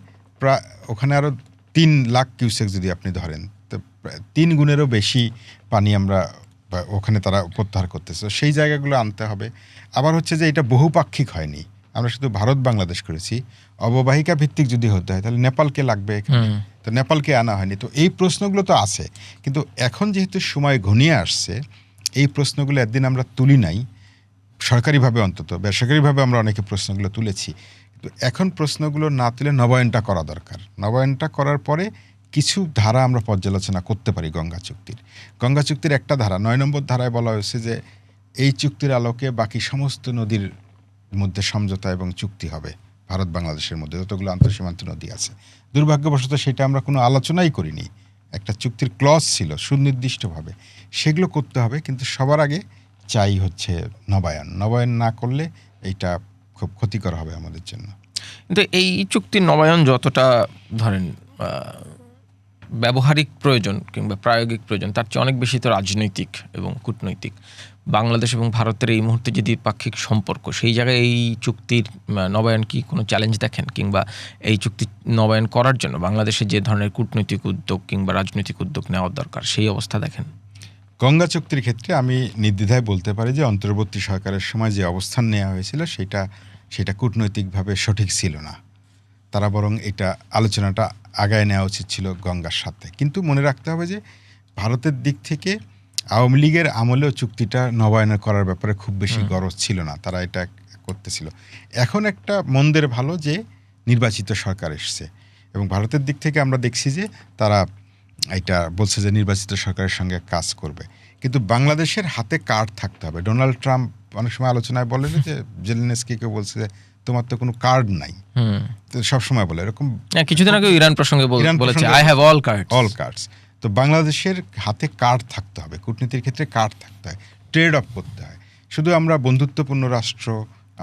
প্রায় ওখানে আরও 3 লাখ কিউসেক যদি আপনি ধরেন, তো 3 গুণেরও বেশি পানি আমরা ওখানে তারা প্রত্যাহার করতেছে। সেই জায়গাগুলো আনতে হবে। আবার হচ্ছে যে এটা বহুপাক্ষিক হয়নি, আমরা শুধু ভারত বাংলাদেশ করেছি। অববাহিকা ভিত্তিক যদি হতে হয় তাহলে নেপালকে লাগবে এখানে, তো নেপালকে আনা হয়নি। তো এই প্রশ্নগুলো তো আছে, কিন্তু এখন যেহেতু সময় ঘনিয়ে আসছে, এই প্রশ্নগুলো একদিন আমরা তুলি নাই সরকারিভাবে, অন্তত বেসরকারিভাবে আমরা অনেকে প্রশ্নগুলো তুলেছি, কিন্তু এখন প্রশ্নগুলো না তুলে নবায়নটা করা দরকার। নবায়নটা করার পরে কিছু ধারা আমরা পর্যালোচনা করতে পারি গঙ্গা চুক্তির। গঙ্গা চুক্তির একটা ধারা, 9 নম্বর ধারায় বলা হয়েছে যে এই চুক্তির আলোকে বাকি সমস্ত নদীর মধ্যে সমঝোতা এবং চুক্তি হবে ভারত বাংলাদেশের মধ্যে, যতগুলো আন্তঃসীমান্ত নদী আছে। দুর্ভাগ্যবশত সেটা আমরা কোনো আলোচনাই করিনি। একটা চুক্তির ক্লজ ছিল সুনির্দিষ্টভাবে, সেগুলো করতে হবে, কিন্তু সবার আগে চাই হচ্ছে নবায়ন না করলে এইটা খুব ক্ষতিকর হবে আমাদের জন্য। কিন্তু এই চুক্তির নবায়ন যতটা ধরেন ব্যবহারিক প্রয়োজন কিংবা প্রায়োগিক প্রয়োজন, তার চেয়ে অনেক বেশি তো রাজনৈতিক এবং কূটনৈতিক। বাংলাদেশ এবং ভারতের এই মুহূর্তে যে দ্বিপাক্ষিক সম্পর্ক, সেই জায়গায় এই চুক্তির নবায়ন কি কোনো চ্যালেঞ্জ দেখেন, কিংবা এই চুক্তি নবায়ন করার জন্য বাংলাদেশের যে ধরনের কূটনৈতিক উদ্যোগ কিংবা রাজনৈতিক উদ্যোগ নেওয়ার দরকার, সেই অবস্থা দেখেন? গঙ্গা চুক্তির ক্ষেত্রে আমি নির্দ্বিধায় বলতে পারি যে অন্তর্বর্তী সরকারের সময় যে অবস্থান নেওয়া হয়েছিল সেটা কূটনৈতিকভাবে সঠিক ছিল না। তারা বরং এটা আলোচনাটা আগায় নেওয়া উচিত ছিল গঙ্গার সাথে। কিন্তু মনে রাখতে হবে যে ভারতের দিক থেকে আওয়ামী লীগের আমলেও চুক্তিটা নবায়ন করার ব্যাপারে খুব বেশি গরজ ছিল না, তারা এটা করতেছিল। এখন একটা মন্দের ভালো যে নির্বাচিত সরকার এসছে, এবং ভারতের দিক থেকে আমরা দেখছি যে তারা এটা বলছে যে নির্বাচিত সরকারের সঙ্গে কাজ করবে। কিন্তু বাংলাদেশের হাতে কার্ড থাকতে হবে। ডোনাল্ড ট্রাম্প অনেক সময় আলোচনায় বলেন যে জেলেনস্কিকে বলছে যে তোমার তো কোনো কার্ড নাই, তো সবসময় বলে এরকম। কিছুদিন আগে ইরান প্রসঙ্গে বলেছে আই হ্যাভ অল কার্ডস। তো বাংলাদেশের হাতে কার্ড থাকতে হবে, কূটনীতির ক্ষেত্রে কার্ড থাকতে হয়, ট্রেড অফ করতে হয়। শুধু আমরা বন্ধুত্বপূর্ণ রাষ্ট্র,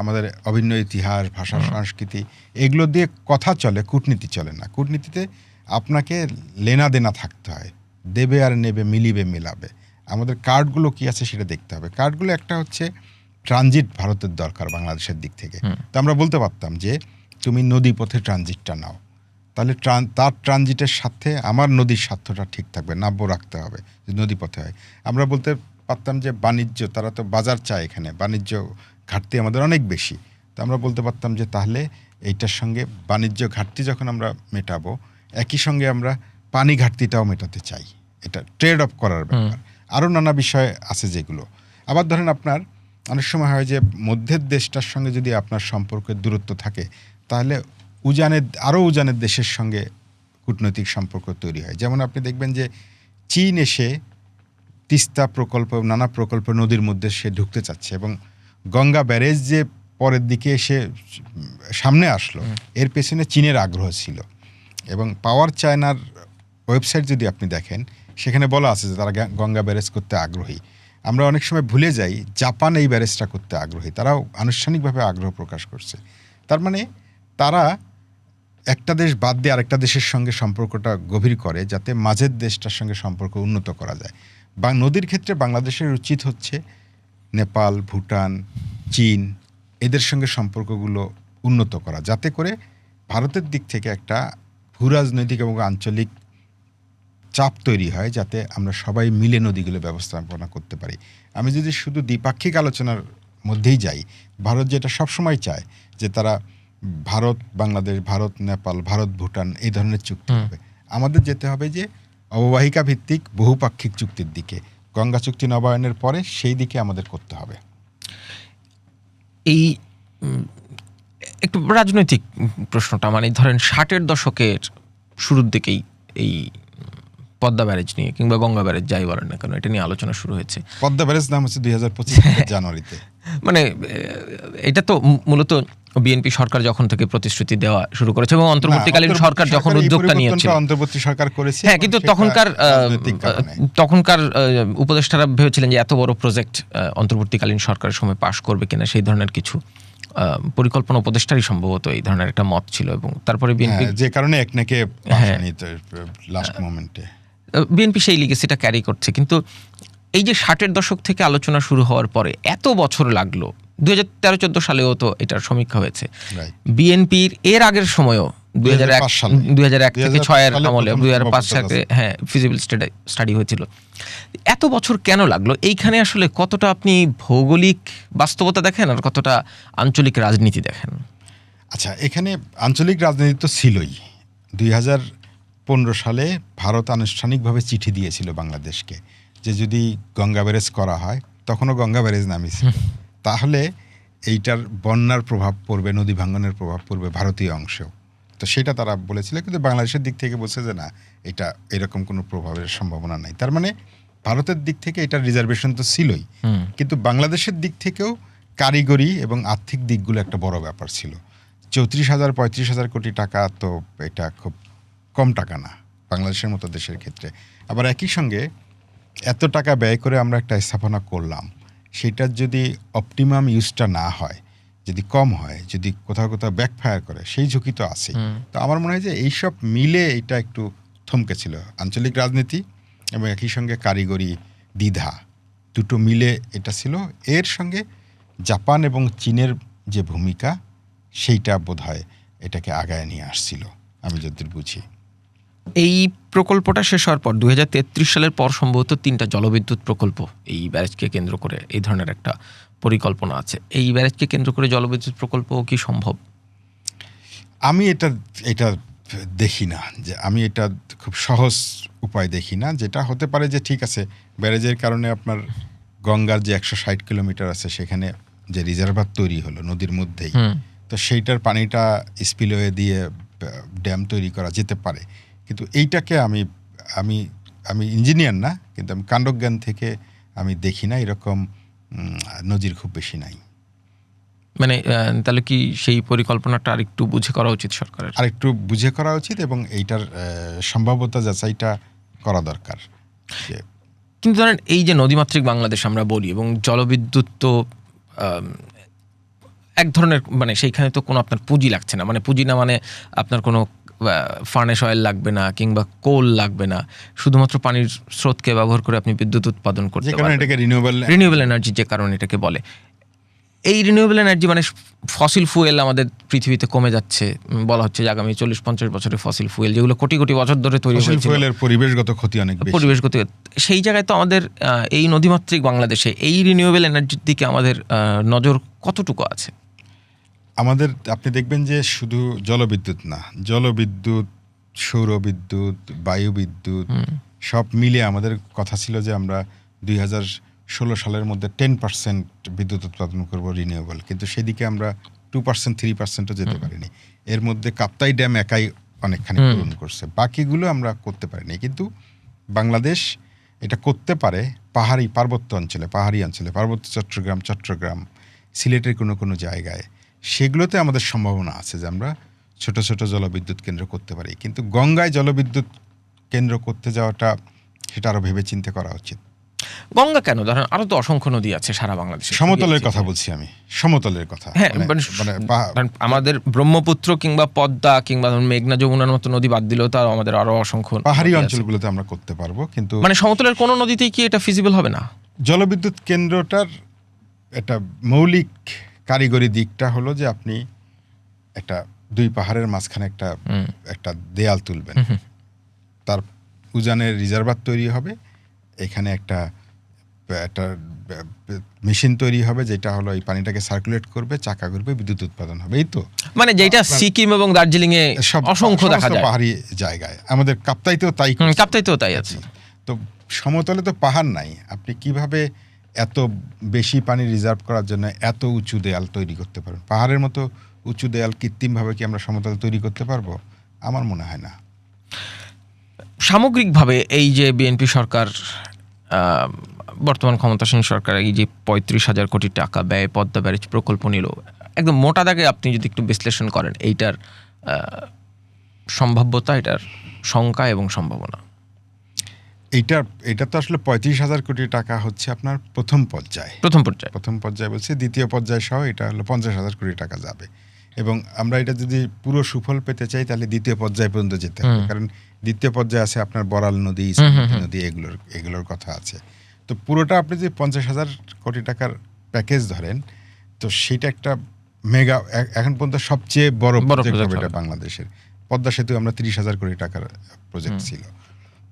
আমাদের অভিন্ন ইতিহাস, ভাষা, সংস্কৃতি এগুলো দিয়ে কথা চলে, কূটনীতি চলে না। কূটনীতিতে আপনাকে লেনা দেনা থাকতে হয়, দেবে আর নেবে, মিলিবে মিলাবে। আমাদের কার্ডগুলো কি আছে সেটা দেখতে হবে। কার্ডগুলো একটা হচ্ছে ট্রানজিট ভারতের দরকার বাংলাদেশের দিক থেকে। তো আমরা বলতে পারতাম যে তুমি নদী পথে ট্রানজিটটা নাও, তাহলে তার ট্রানজিটের সাথে আমার নদীর স্বার্থটা ঠিক থাকবে, নাব্য রাখতে হবে যে নদী পথে হয়। আমরা বলতে পারতাম যে বাণিজ্য, তারা তো বাজার চায়, এখানে বাণিজ্য ঘাটতি আমাদের অনেক বেশি। তো আমরা বলতে পারতাম যে তাহলে এইটার সঙ্গে বাণিজ্য ঘাটতি যখন আমরা মেটাবো, একই সঙ্গে আমরা পানি ঘাটতিটাও মেটাতে চাই। এটা ট্রেড অফ করার ব্যাপার। আরও নানা বিষয় আছে যেগুলো। আবার ধরেন আপনার অনেক সময় হয় যে মধ্যের দেশটার সঙ্গে যদি আপনার সম্পর্কের দূরত্ব থাকে, তাহলে উজানের দেশের সঙ্গে কূটনৈতিক সম্পর্ক তৈরি হয়। যেমন আপনি দেখবেন যে চীন এসে তিস্তা প্রকল্প, নানা প্রকল্প নদীর মধ্যে সে ঢুকতে চাচ্ছে, এবং গঙ্গা ব্যারেজ যে পরের দিকে এসে সামনে আসলো, এর পেছনে চীনের আগ্রহ ছিল। এবং পাওয়ার চায়নার ওয়েবসাইট যদি আপনি দেখেন, সেখানে বলা আছে যে তারা গঙ্গা ব্যারেজ করতে আগ্রহী। আমরা অনেক সময় ভুলে যাই জাপান এই ব্যারেজটা করতে আগ্রহী, তারাও আনুষ্ঠানিকভাবে আগ্রহ প্রকাশ করছে। তার মানে তারা একটা দেশ বাদ দিয়ে আরেকটা দেশের সঙ্গে সম্পর্কটা গভীর করে, যাতে মাঝের দেশটার সঙ্গে সম্পর্ক উন্নত করা যায়। বা নদীর ক্ষেত্রে বাংলাদেশের উচিত হচ্ছে নেপাল, ভুটান, চীন এদের সঙ্গে সম্পর্কগুলো উন্নত করা, যাতে করে ভারতের দিক থেকে একটা ভূরাজনৈতিক এবং আঞ্চলিক চাপ তৈরি হয়, যাতে আমরা সবাই মিলে নদীগুলো ব্যবস্থাপনা করতে পারি। আমি যদি শুধু দ্বিপাক্ষিক আলোচনার মধ্যেই যাই, ভারত যেটা সবসময় চায় যে তারা ভারত বাংলাদেশ, ভারত নেপাল, ভারত ভুটান এই ধরনের চুক্তি হবে। আমাদের যেতে হবে যে অববাহিকা ভিত্তিক বহুপাক্ষিক চুক্তির দিকে, গঙ্গা চুক্তি নবায়নের পরে সেই দিকে আমাদের করতে হবে। এই একটু রাজনৈতিক প্রশ্নটা, মানে ধরেন 60-এর দশকের শুরুর দিকেই এই পদ্মা ব্যারেজ নিয়ে কিংবা গঙ্গা ব্যারেজ যাই বলেন না কেন, এটা নিয়ে আলোচনা শুরু হয়েছে। পদ্মা ব্যারেজ নাম হচ্ছে 2025 জানুয়ারিতে। মানে এটা তো মূলত বিএনপি সরকার যখন থেকে প্রতিশ্রুতি দেওয়া শুরু করেছে এবং অন্তর্বর্তীকালীন সরকার যখন উদ্যোগটা নিয়েছিল, অন্তর্বর্তী সরকার করেছে। হ্যাঁ, কিন্তু তখনকার উপদেষ্টারা ভেবেছিলেন যে এত বড় প্রজেক্ট অন্তর্বর্তীকালীন সরকারের সময় পাশ করবে কিনা, সেই ধরনের কিছু পরিকল্পনা উপদেষ্টারই সম্ভবত এই ধরনের একটা মত ছিল। এবং তারপরে বিএনপি যে কারণে একনাকে লাস্ট মোমেন্টে বিএনপি সেই লিগেসিটা ক্যারি করছে। কিন্তু এই যে 60-এর দশক থেকে আলোচনা শুরু হওয়ার পরে এত বছর লাগলো, 2013-14 সালেও তো এটার সমীক্ষা হয়েছে। বিএনপির এর আগের সময়ও 2001 থেকে 6-এর আমলে 2005 সালে ফিজিবল স্টাডি হয়েছিল। এত বছর কেন লাগলো? এইখানে আসলে কতটা আপনি ভৌগোলিক বাস্তবতা দেখেন আর কতটা আঞ্চলিক রাজনীতি দেখেন? আচ্ছা, এখানে আঞ্চলিক রাজনীতি তো ছিলই। 2015 সালে ভারত আনুষ্ঠানিকভাবে চিঠি দিয়েছিল বাংলাদেশকে যে যদি গঙ্গা ব্যারেজ করা হয়, তখনও গঙ্গা ব্যারেজ নামিয়েছিল, তাহলে এইটার বন্যার প্রভাব পড়বে, নদী ভাঙ্গনের প্রভাব পড়বে ভারতীয় অংশেও। তো সেটা তারা বলেছিল, কিন্তু বাংলাদেশের দিক থেকে বলছে যে না, এটা এরকম কোনো প্রভাবের সম্ভাবনা নাই। তার মানে ভারতের দিক থেকে এটার রিজার্ভেশন তো ছিলই, কিন্তু বাংলাদেশের দিক থেকেও কারিগরি এবং আর্থিক দিকগুলো একটা বড় ব্যাপার ছিল। 34,000-35,000 কোটি টাকা তো এটা খুব কম টাকা না বাংলাদেশের মতো দেশের ক্ষেত্রে। আবার একই সঙ্গে এত টাকা ব্যয় করে আমরা একটা স্থাপনা করলাম, সেটার যদি অপটিমাম ইউজটা না হয়, যদি কম হয়, যদি কোথাও কোথাও ব্যাকফায়ার করে, সেই ঝুঁকি তো আছে। তো আমার মনে হয় যে এইসব মিলে এটা একটু থমকে ছিল, আঞ্চলিক রাজনীতি এবং একই সঙ্গে কারিগরি দ্বিধা, দুটো মিলে এটা ছিল। এর সঙ্গে জাপান এবং চীনের যে ভূমিকা, সেইটা বোধহয় এটাকে আগায় নিয়ে আসছিল, আমি যতদূর বুঝি। এই প্রকল্পটা শেষ হওয়ার পর 2033 সালের পর সম্ভবত 3টা জলবিদ্যুৎ প্রকল্প এই ব্যারেজকে কেন্দ্র করে এই ধরনের একটা পরিকল্পনা আছে। এই ব্যারেজকে কেন্দ্র করে জলবিদ্যুৎ প্রকল্প কি সম্ভব? আমি এটা দেখি না, যে আমি এটা খুব সহজ উপায় দেখি না। যেটা হতে পারে যে ঠিক আছে, ব্যারেজের কারণে আপনার গঙ্গার যে 160 কিলোমিটার আছে সেখানে যে রিজার্ভার তৈরি হলো নদীর মধ্যেই, তো তো সেইটার পানিটা স্পিলওয়ে দিয়ে ড্যাম তৈরি করা যেতে পারে। কিন্তু এইটাকে আমি আমি আমি ইঞ্জিনিয়ার না, কিন্তু আমি কাণ্ডজ্ঞান থেকে আমি দেখি না এরকম নজির খুব বেশি নাই। মানে তাহলে কি সেই পরিকল্পনাটা আরেকটু বুঝে করা উচিত সরকারের? আরেকটু বুঝে করা উচিত এবং এইটার সম্ভাব্যতা যাচাইটা করা দরকার। কিন্তু ধরেন এই যে নদীমাতৃক বাংলাদেশ আমরা বলি, এবং জলবিদ্যুৎ তো এক ধরনের, মানে সেইখানে তো কোনো আপনার পুঁজি লাগছে না, মানে পুঁজি না মানে আপনার কোনো ফার্নেস অয়েল লাগবে না কিংবা কোল লাগবে না, শুধুমাত্র পানির স্রোতকে ব্যবহার করে আপনি বিদ্যুৎ উৎপাদন করতে পারবেন। এটাকে রিনিউয়েবল এনার্জি যে কারণে এটাকে বলে। এই রিনিউয়েবল এনার্জি মানে ফসিল ফুয়েল আমাদের পৃথিবীতে কমে যাচ্ছে, বলা হচ্ছে যে আগামী 40-50 বছরে ফসিল ফুয়েল যেগুলো কোটি কোটি বছর ধরে তৈরি হয়েছে, ফসিল ফুয়েলের পরিবেশগত ক্ষতি অনেক বেশি। পরিবেশগত, সেই জায়গায় তো আমাদের এই নদীমাতৃক বাংলাদেশে এই রিনিউয়েবল এনার্জির দিকে আমাদের নজর কতটুকু আছে? আমাদের আপনি দেখবেন যে শুধু জলবিদ্যুৎ না, জলবিদ্যুৎ, সৌরবিদ্যুৎ, বায়ু বিদ্যুৎ সব মিলে আমাদের কথা ছিল যে আমরা 2016 সালের মধ্যে 10% বিদ্যুৎ উৎপাদন করব রিনিউয়েবল, কিন্তু সেদিকে আমরা 2%, 3%ও যেতে পারিনি। এর মধ্যে কাপ্তাই ড্যাম একাই অনেকখানি পূরণ করছে, বাকিগুলো আমরা করতে পারিনি। কিন্তু বাংলাদেশ এটা করতে পারে পাহাড়ি পার্বত্য অঞ্চলে, পার্বত্য চট্টগ্রাম, সিলেটের কোনো কোনো জায়গায়, সেগুলোতে আমাদের সম্ভাবনা আছে যে আমরা ছোট ছোট জলবিদ্যুৎ কেন্দ্র করতে পারি। কিন্তু গঙ্গায় জলবিদ্যুৎ কেন্দ্র করতে যাওয়াটা সেটা আরো ভেবে চিন্তে করা উচিত। গঙ্গা কেন, ধরেন আরো তো অসংখ্য নদী আছে সারা বাংলাদেশে। সমতলের কথা বলছি আমি, সমতলের কথা। হ্যাঁ, আমাদের ব্রহ্মপুত্র কিংবা পদ্মা কিংবা মেঘনা যমুনার মতো নদী বাদ দিলেও তার আমাদের আরো অসংখ্য পাহাড়ি অঞ্চলগুলোতে আমরা করতে পারবো, কিন্তু মানে সমতলের কোনো নদীতেই কি এটা ফিজিবল হবে না? জলবিদ্যুৎ কেন্দ্রটার একটা মৌলিক কারিগরি দিকটা হলো যে আপনি একটা দুই পাহাড়ের মাঝখানে একটা দেয়াল তুলবেন, তার উজানের রিজার্ভার তৈরি হবে, এখানে একটা মেশিন তৈরি হবে যেটা হলো এই পানিটাকে সার্কুলেট করবে, চাকা করবে, বিদ্যুৎ উৎপাদন হবে। এই তো মানে যেটা সিকিম এবং দার্জিলিং এ অসংখ্য দেখা যায়, পাহাড়ি জায়গায়। আমাদের কাপ্তাইতেও তাই আছে। তো সমতলে তো পাহাড় নাই, আপনি কিভাবে এত বেশি পানি রিজার্ভ করার জন্য এত উঁচু দেয়াল তৈরি করতে পারবেন? পাহাড়ের মতো উঁচু দেয়াল কৃত্রিমভাবে কি আমরা সমতলে তৈরি করতে পারবো? আমার মনে হয় না। সামগ্রিকভাবে এই যে বিএনপি সরকার, বর্তমান ক্ষমতাসীন সরকার এই যে 35,000 কোটি টাকা ব্যয়ে পদ্মা ব্যারেজ প্রকল্প নিল, একদম মোটা দাগে আপনি যদি একটু বিশ্লেষণ করেন এইটার সম্ভাব্যতা, এটার সংখ্যা এবং সম্ভাবনা। এটা তো আসলে 35,000 কোটি টাকা হচ্ছে আপনার প্রথম পর্যায়ে বলছে, দ্বিতীয় পর্যায় সহ এটা হলো 50,000 কোটি টাকা যাবে। এবং আমরা এটা যদি পুরো সুফল পেতে চাই তাহলে দ্বিতীয় পর্যায় পর্যন্ত যেতে হবে, কারণ দ্বিতীয় পর্যায়ে আছে আপনার বড়াল নদী, নদী, এগুলোর কথা আছে। তো পুরোটা আপনি যদি 50,000 কোটি টাকার প্যাকেজ ধরেন, তো সেটা একটা মেগা, এখন পর্যন্ত সবচেয়ে বড় প্রজেক্ট হবে এটা বাংলাদেশের। পদ্মা সেতু আমরা 30,000 কোটি টাকার প্রজেক্ট ছিল।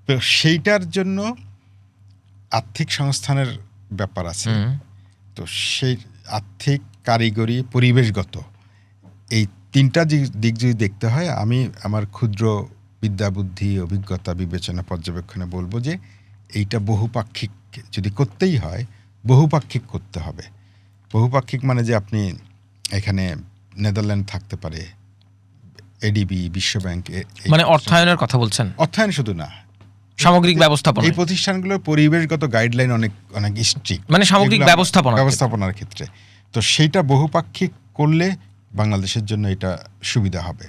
তো সেইটার জন্য আর্থিক সংস্থানের ব্যাপার আছে। তো সেই আর্থিক, কারিগরি, পরিবেশগত এই তিনটা দিক যদি দেখতে হয়, আমি আমার ক্ষুদ্র বিদ্যা, বুদ্ধি, অভিজ্ঞতা, বিবেচনা, পর্যবেক্ষণে বলবো যে এইটা বহুপাক্ষিক যদি করতেই হয়, বহুপাক্ষিক করতে হবে। বহুপাক্ষিক মানে যে আপনি এখানে নেদারল্যান্ড থাকতে পারে, এডিবি, বিশ্বব্যাংক, মানে অর্থায়নের কথা বলছেন? অর্থায়ন শুধু না, সামগ্রিক ব্যবস্থাপনা। এই প্রতিষ্ঠানগুলোর পরিবেশগত গাইডলাইন অনেক স্ট্রিক্ট, মানে সামগ্রিক ব্যবস্থাপনার ক্ষেত্রে। তো সেইটা বহুপাক্ষিক করলে বাংলাদেশের জন্য এটা সুবিধা হবে।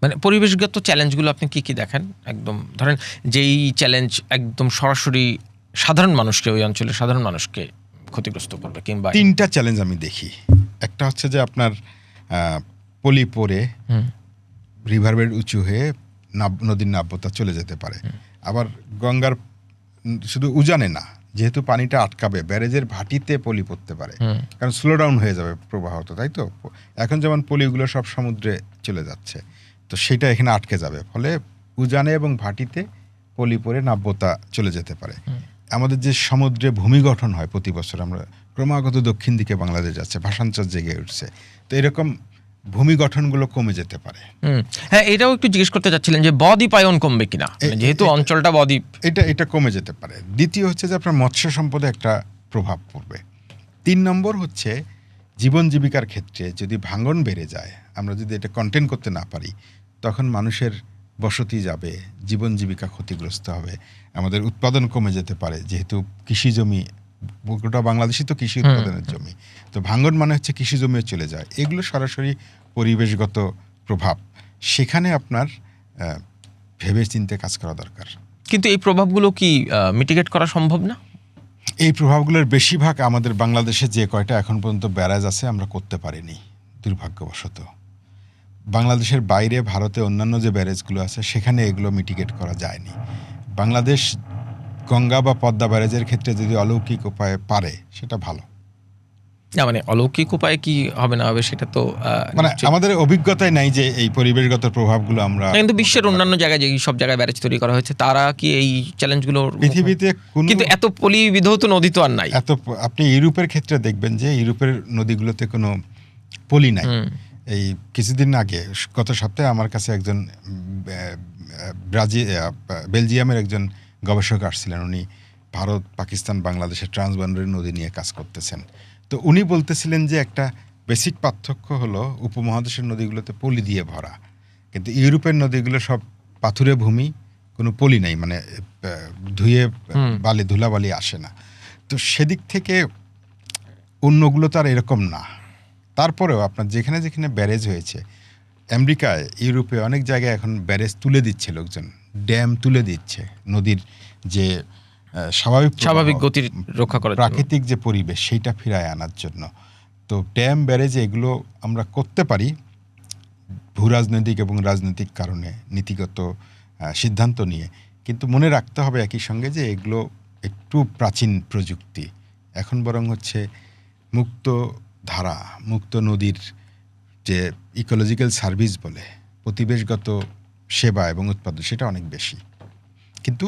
মানে পরিবেশগত চ্যালেঞ্জগুলো আপনি কি দেখেন? একদম ধরেন যেই চ্যালেঞ্জ একদম সরাসরি সাধারণ মানুষকে, ওই অঞ্চলের সাধারণ মানুষকে ক্ষতিগ্রস্ত করবে, কিংবা তিনটা চ্যালেঞ্জ আমি দেখি। একটা হচ্ছে যে আপনার পলি পরে রিভারবেড উঁচু হয়ে নদীর নাব্যতা চলে যেতে পারে। আবার গঙ্গার শুধু উজানে না, যেহেতু পানিটা আটকাবে, ব্যারেজের ভাটিতে পলি পড়তে পারে, কারণ স্লো ডাউন হয়ে যাবে প্রবাহত, তাই তো? এখন যেমন পলিগুলো সব সমুদ্রে চলে যাচ্ছে, তো সেটা এখানে আটকে যাবে, ফলে উজানে এবং ভাটিতে পলি পরে নাব্যতা চলে যেতে পারে। আমাদের যে সমুদ্রে ভূমি গঠন হয় প্রতি বছর, আমরা ক্রমাগত দক্ষিণ দিকে বাংলাদেশ যাচ্ছে, ভাষাঞ্চল জেগে উঠছে, তো এরকম ভূমি গঠনগুলো কমে যেতে পারে। হ্যাঁ, এটাও একটু জিজ্ঞেস করতে চাচ্ছিলেন যে বদ্বীপায়ন কমবে কিনা, যেহেতু অঞ্চলটা বদ্বীপ। এটা কমে যেতে পারে। দ্বিতীয় হচ্ছে যে আপনার মৎস্য সম্পদে একটা প্রভাব পড়বে। 3 নম্বর হচ্ছে জীবন জীবিকার ক্ষেত্রে যদি ভাঙন বেড়ে যায়, আমরা যদি এটা কন্টেন করতে না পারি, তখন মানুষের বসতি যাবে, জীবন জীবিকা ক্ষতিগ্রস্ত হবে, আমাদের উৎপাদন কমে যেতে পারে, যেহেতু কৃষি জমি, গোটা বাংলাদেশই তো কৃষি উৎপাদনের জমি, তো ভাঙন মানে হচ্ছে কৃষি জমিও চলে যায়। এগুলো সরাসরি পরিবেশগত প্রভাব, সেখানে আপনার ভেবে চিন্তে কাজ করা দরকার। কিন্তু এই প্রভাবগুলো কি মিটিগেট করা সম্ভব না? এই প্রভাবগুলোর বেশিরভাগ আমাদের বাংলাদেশে যে কয়টা এখন পর্যন্ত ব্যারাজ আছে আমরা করতে পারিনি দুর্ভাগ্যবশত। বাংলাদেশের বাইরে ভারতে অন্যান্য যে ব্যারেজগুলো আছে সেখানে এগুলো মিটিগেট করা যায়নি। বাংলাদেশ গঙ্গা বা পদ্মা ব্যারেজের ক্ষেত্রে যদি অলৌকিক উপায়ে পারে সেটা ভালো। না মানে অলৌকিক উপায়ে কি হবে না হবে সেটা তো মানে আমাদের অভিজ্ঞতায় নাই যে এই পরিবেশগত প্রভাবগুলো আমরা। কিন্তু বিশ্বের অন্যান্য জায়গায় যে সব জায়গায় ব্যারেজ তৈরি করা হয়েছে তারা কি এই চ্যালেঞ্জগুলো পৃথিবীতে কিন্তু এত পলিবিধৌত নদী তো আর নাই। আপনি ইউরোপের ক্ষেত্রে দেখবেন যে ইউরোপের নদীগুলোতে কোনো পলি নাই। এই কিছুদিন আগে গত সপ্তাহে আমার কাছে একজন বেলজিয়ামের একজন গবেষক আসছিলেন। উনি ভারত, পাকিস্তান, বাংলাদেশের ট্রান্সবাউন্ডারি নদী নিয়ে কাজ করতেছেন। তো উনি বলতেছিলেন যে একটা বেসিক পার্থক্য হলো উপমহাদেশের নদীগুলোতে পলি দিয়ে ভরা, কিন্তু ইউরোপের নদীগুলো সব পাথুরে ভূমি, কোনো পলি নাই, মানে ধুয়ে ধুলাবালি আসে না। তো সেদিক থেকে অন্যগুলো তো আর এরকম না। তারপরেও আপনার যেখানে যেখানে ব্যারেজ হয়েছে, আমেরিকায়, ইউরোপে অনেক জায়গায় এখন ব্যারেজ তুলে দিচ্ছে লোকজন, ড্যাম তুলে দিচ্ছে নদীর যে স্বাভাবিক গতির রক্ষা করার জন্য, প্রাকৃতিক যে পরিবেশ সেইটা ফিরায় আনার জন্য। তো ড্যাম, ব্যারেজ এগুলো আমরা করতে পারি ভূরাজনৈতিক এবং রাজনৈতিক কারণে, নীতিগত সিদ্ধান্ত নিয়ে। কিন্তু মনে রাখতে হবে একই সঙ্গে যে এগুলো একটু প্রাচীন প্রযুক্তি। এখন বরং হচ্ছে মুক্ত ধারা, মুক্ত নদীর যে ইকোলজিক্যাল সার্ভিস বলে, পরিবেশগত সেবা এবং উৎপাদন, সেটা অনেক বেশি। কিন্তু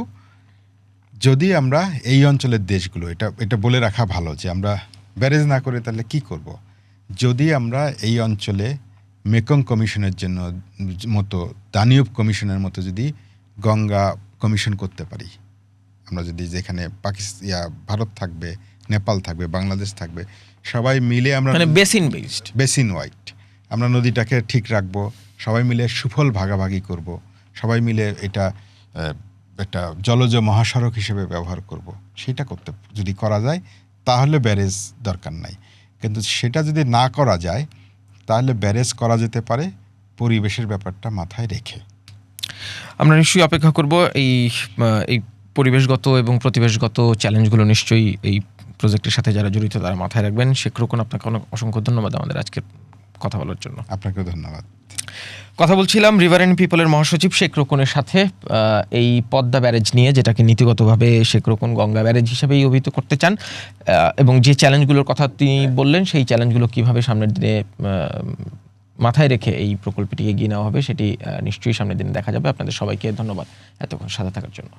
যদি আমরা এই অঞ্চলের দেশগুলো, এটা বলে রাখা ভালো যে আমরা ব্যারেজ না করে তাহলে কি করব। যদি আমরা এই অঞ্চলে মেকং কমিশনের জন্য মতো, দানিউব কমিশনের মতো যদি গঙ্গা কমিশন করতে পারি, আমরা যদি যেখানে ভারত থাকবে, নেপাল থাকবে, বাংলাদেশ থাকবে, সবাই মিলে আমরা বেসিন ওয়াইড আমরা নদীটাকে ঠিক রাখবো, সবাই মিলে সুফল ভাগাভাগি করব, সবাই মিলে এটা একটা জলজ মহাসড়ক হিসেবে ব্যবহার করব, সেটা যদি করা যায় তাহলে ব্যারেজ দরকার নাই। কিন্তু সেটা যদি না করা যায় তাহলে ব্যারেজ করা যেতে পারে পরিবেশের ব্যাপারটা মাথায় রেখে। আমরা নিশ্চয়ই অপেক্ষা করব এই পরিবেশগত এবং প্রতিবেশগত চ্যালেঞ্জগুলো নিশ্চয়ই এই প্রজেক্টের সাথে যারা জড়িত তারা মাথায় রাখবেন। শেখ রোকন, আপনাকে অনেক অসংখ্য ধন্যবাদ আমাদের আজকের কথা বলার জন্য। আপনাকেও ধন্যবাদ। কথা বলছিলাম রিভারাইন পিপলের মহাসচিব শেখ রোকনের সাথে এই পদ্মা ব্যারেজ নিয়ে, যেটাকে নীতিগতভাবে শেখ রোকন গঙ্গা ব্যারেজ হিসেবেই অভিহিত করতে চান, এবং যে চ্যালেঞ্জগুলোর কথা তিনি বললেন সেই চ্যালেঞ্জগুলো কীভাবে সামনের দিনে মাথায় রেখে এই প্রকল্পটি এগিয়ে নেওয়া হবে সেটি নিশ্চয়ই সামনের দিনে দেখা যাবে। আপনাদের সবাইকে ধন্যবাদ এতক্ষণ সাথে থাকার জন্য।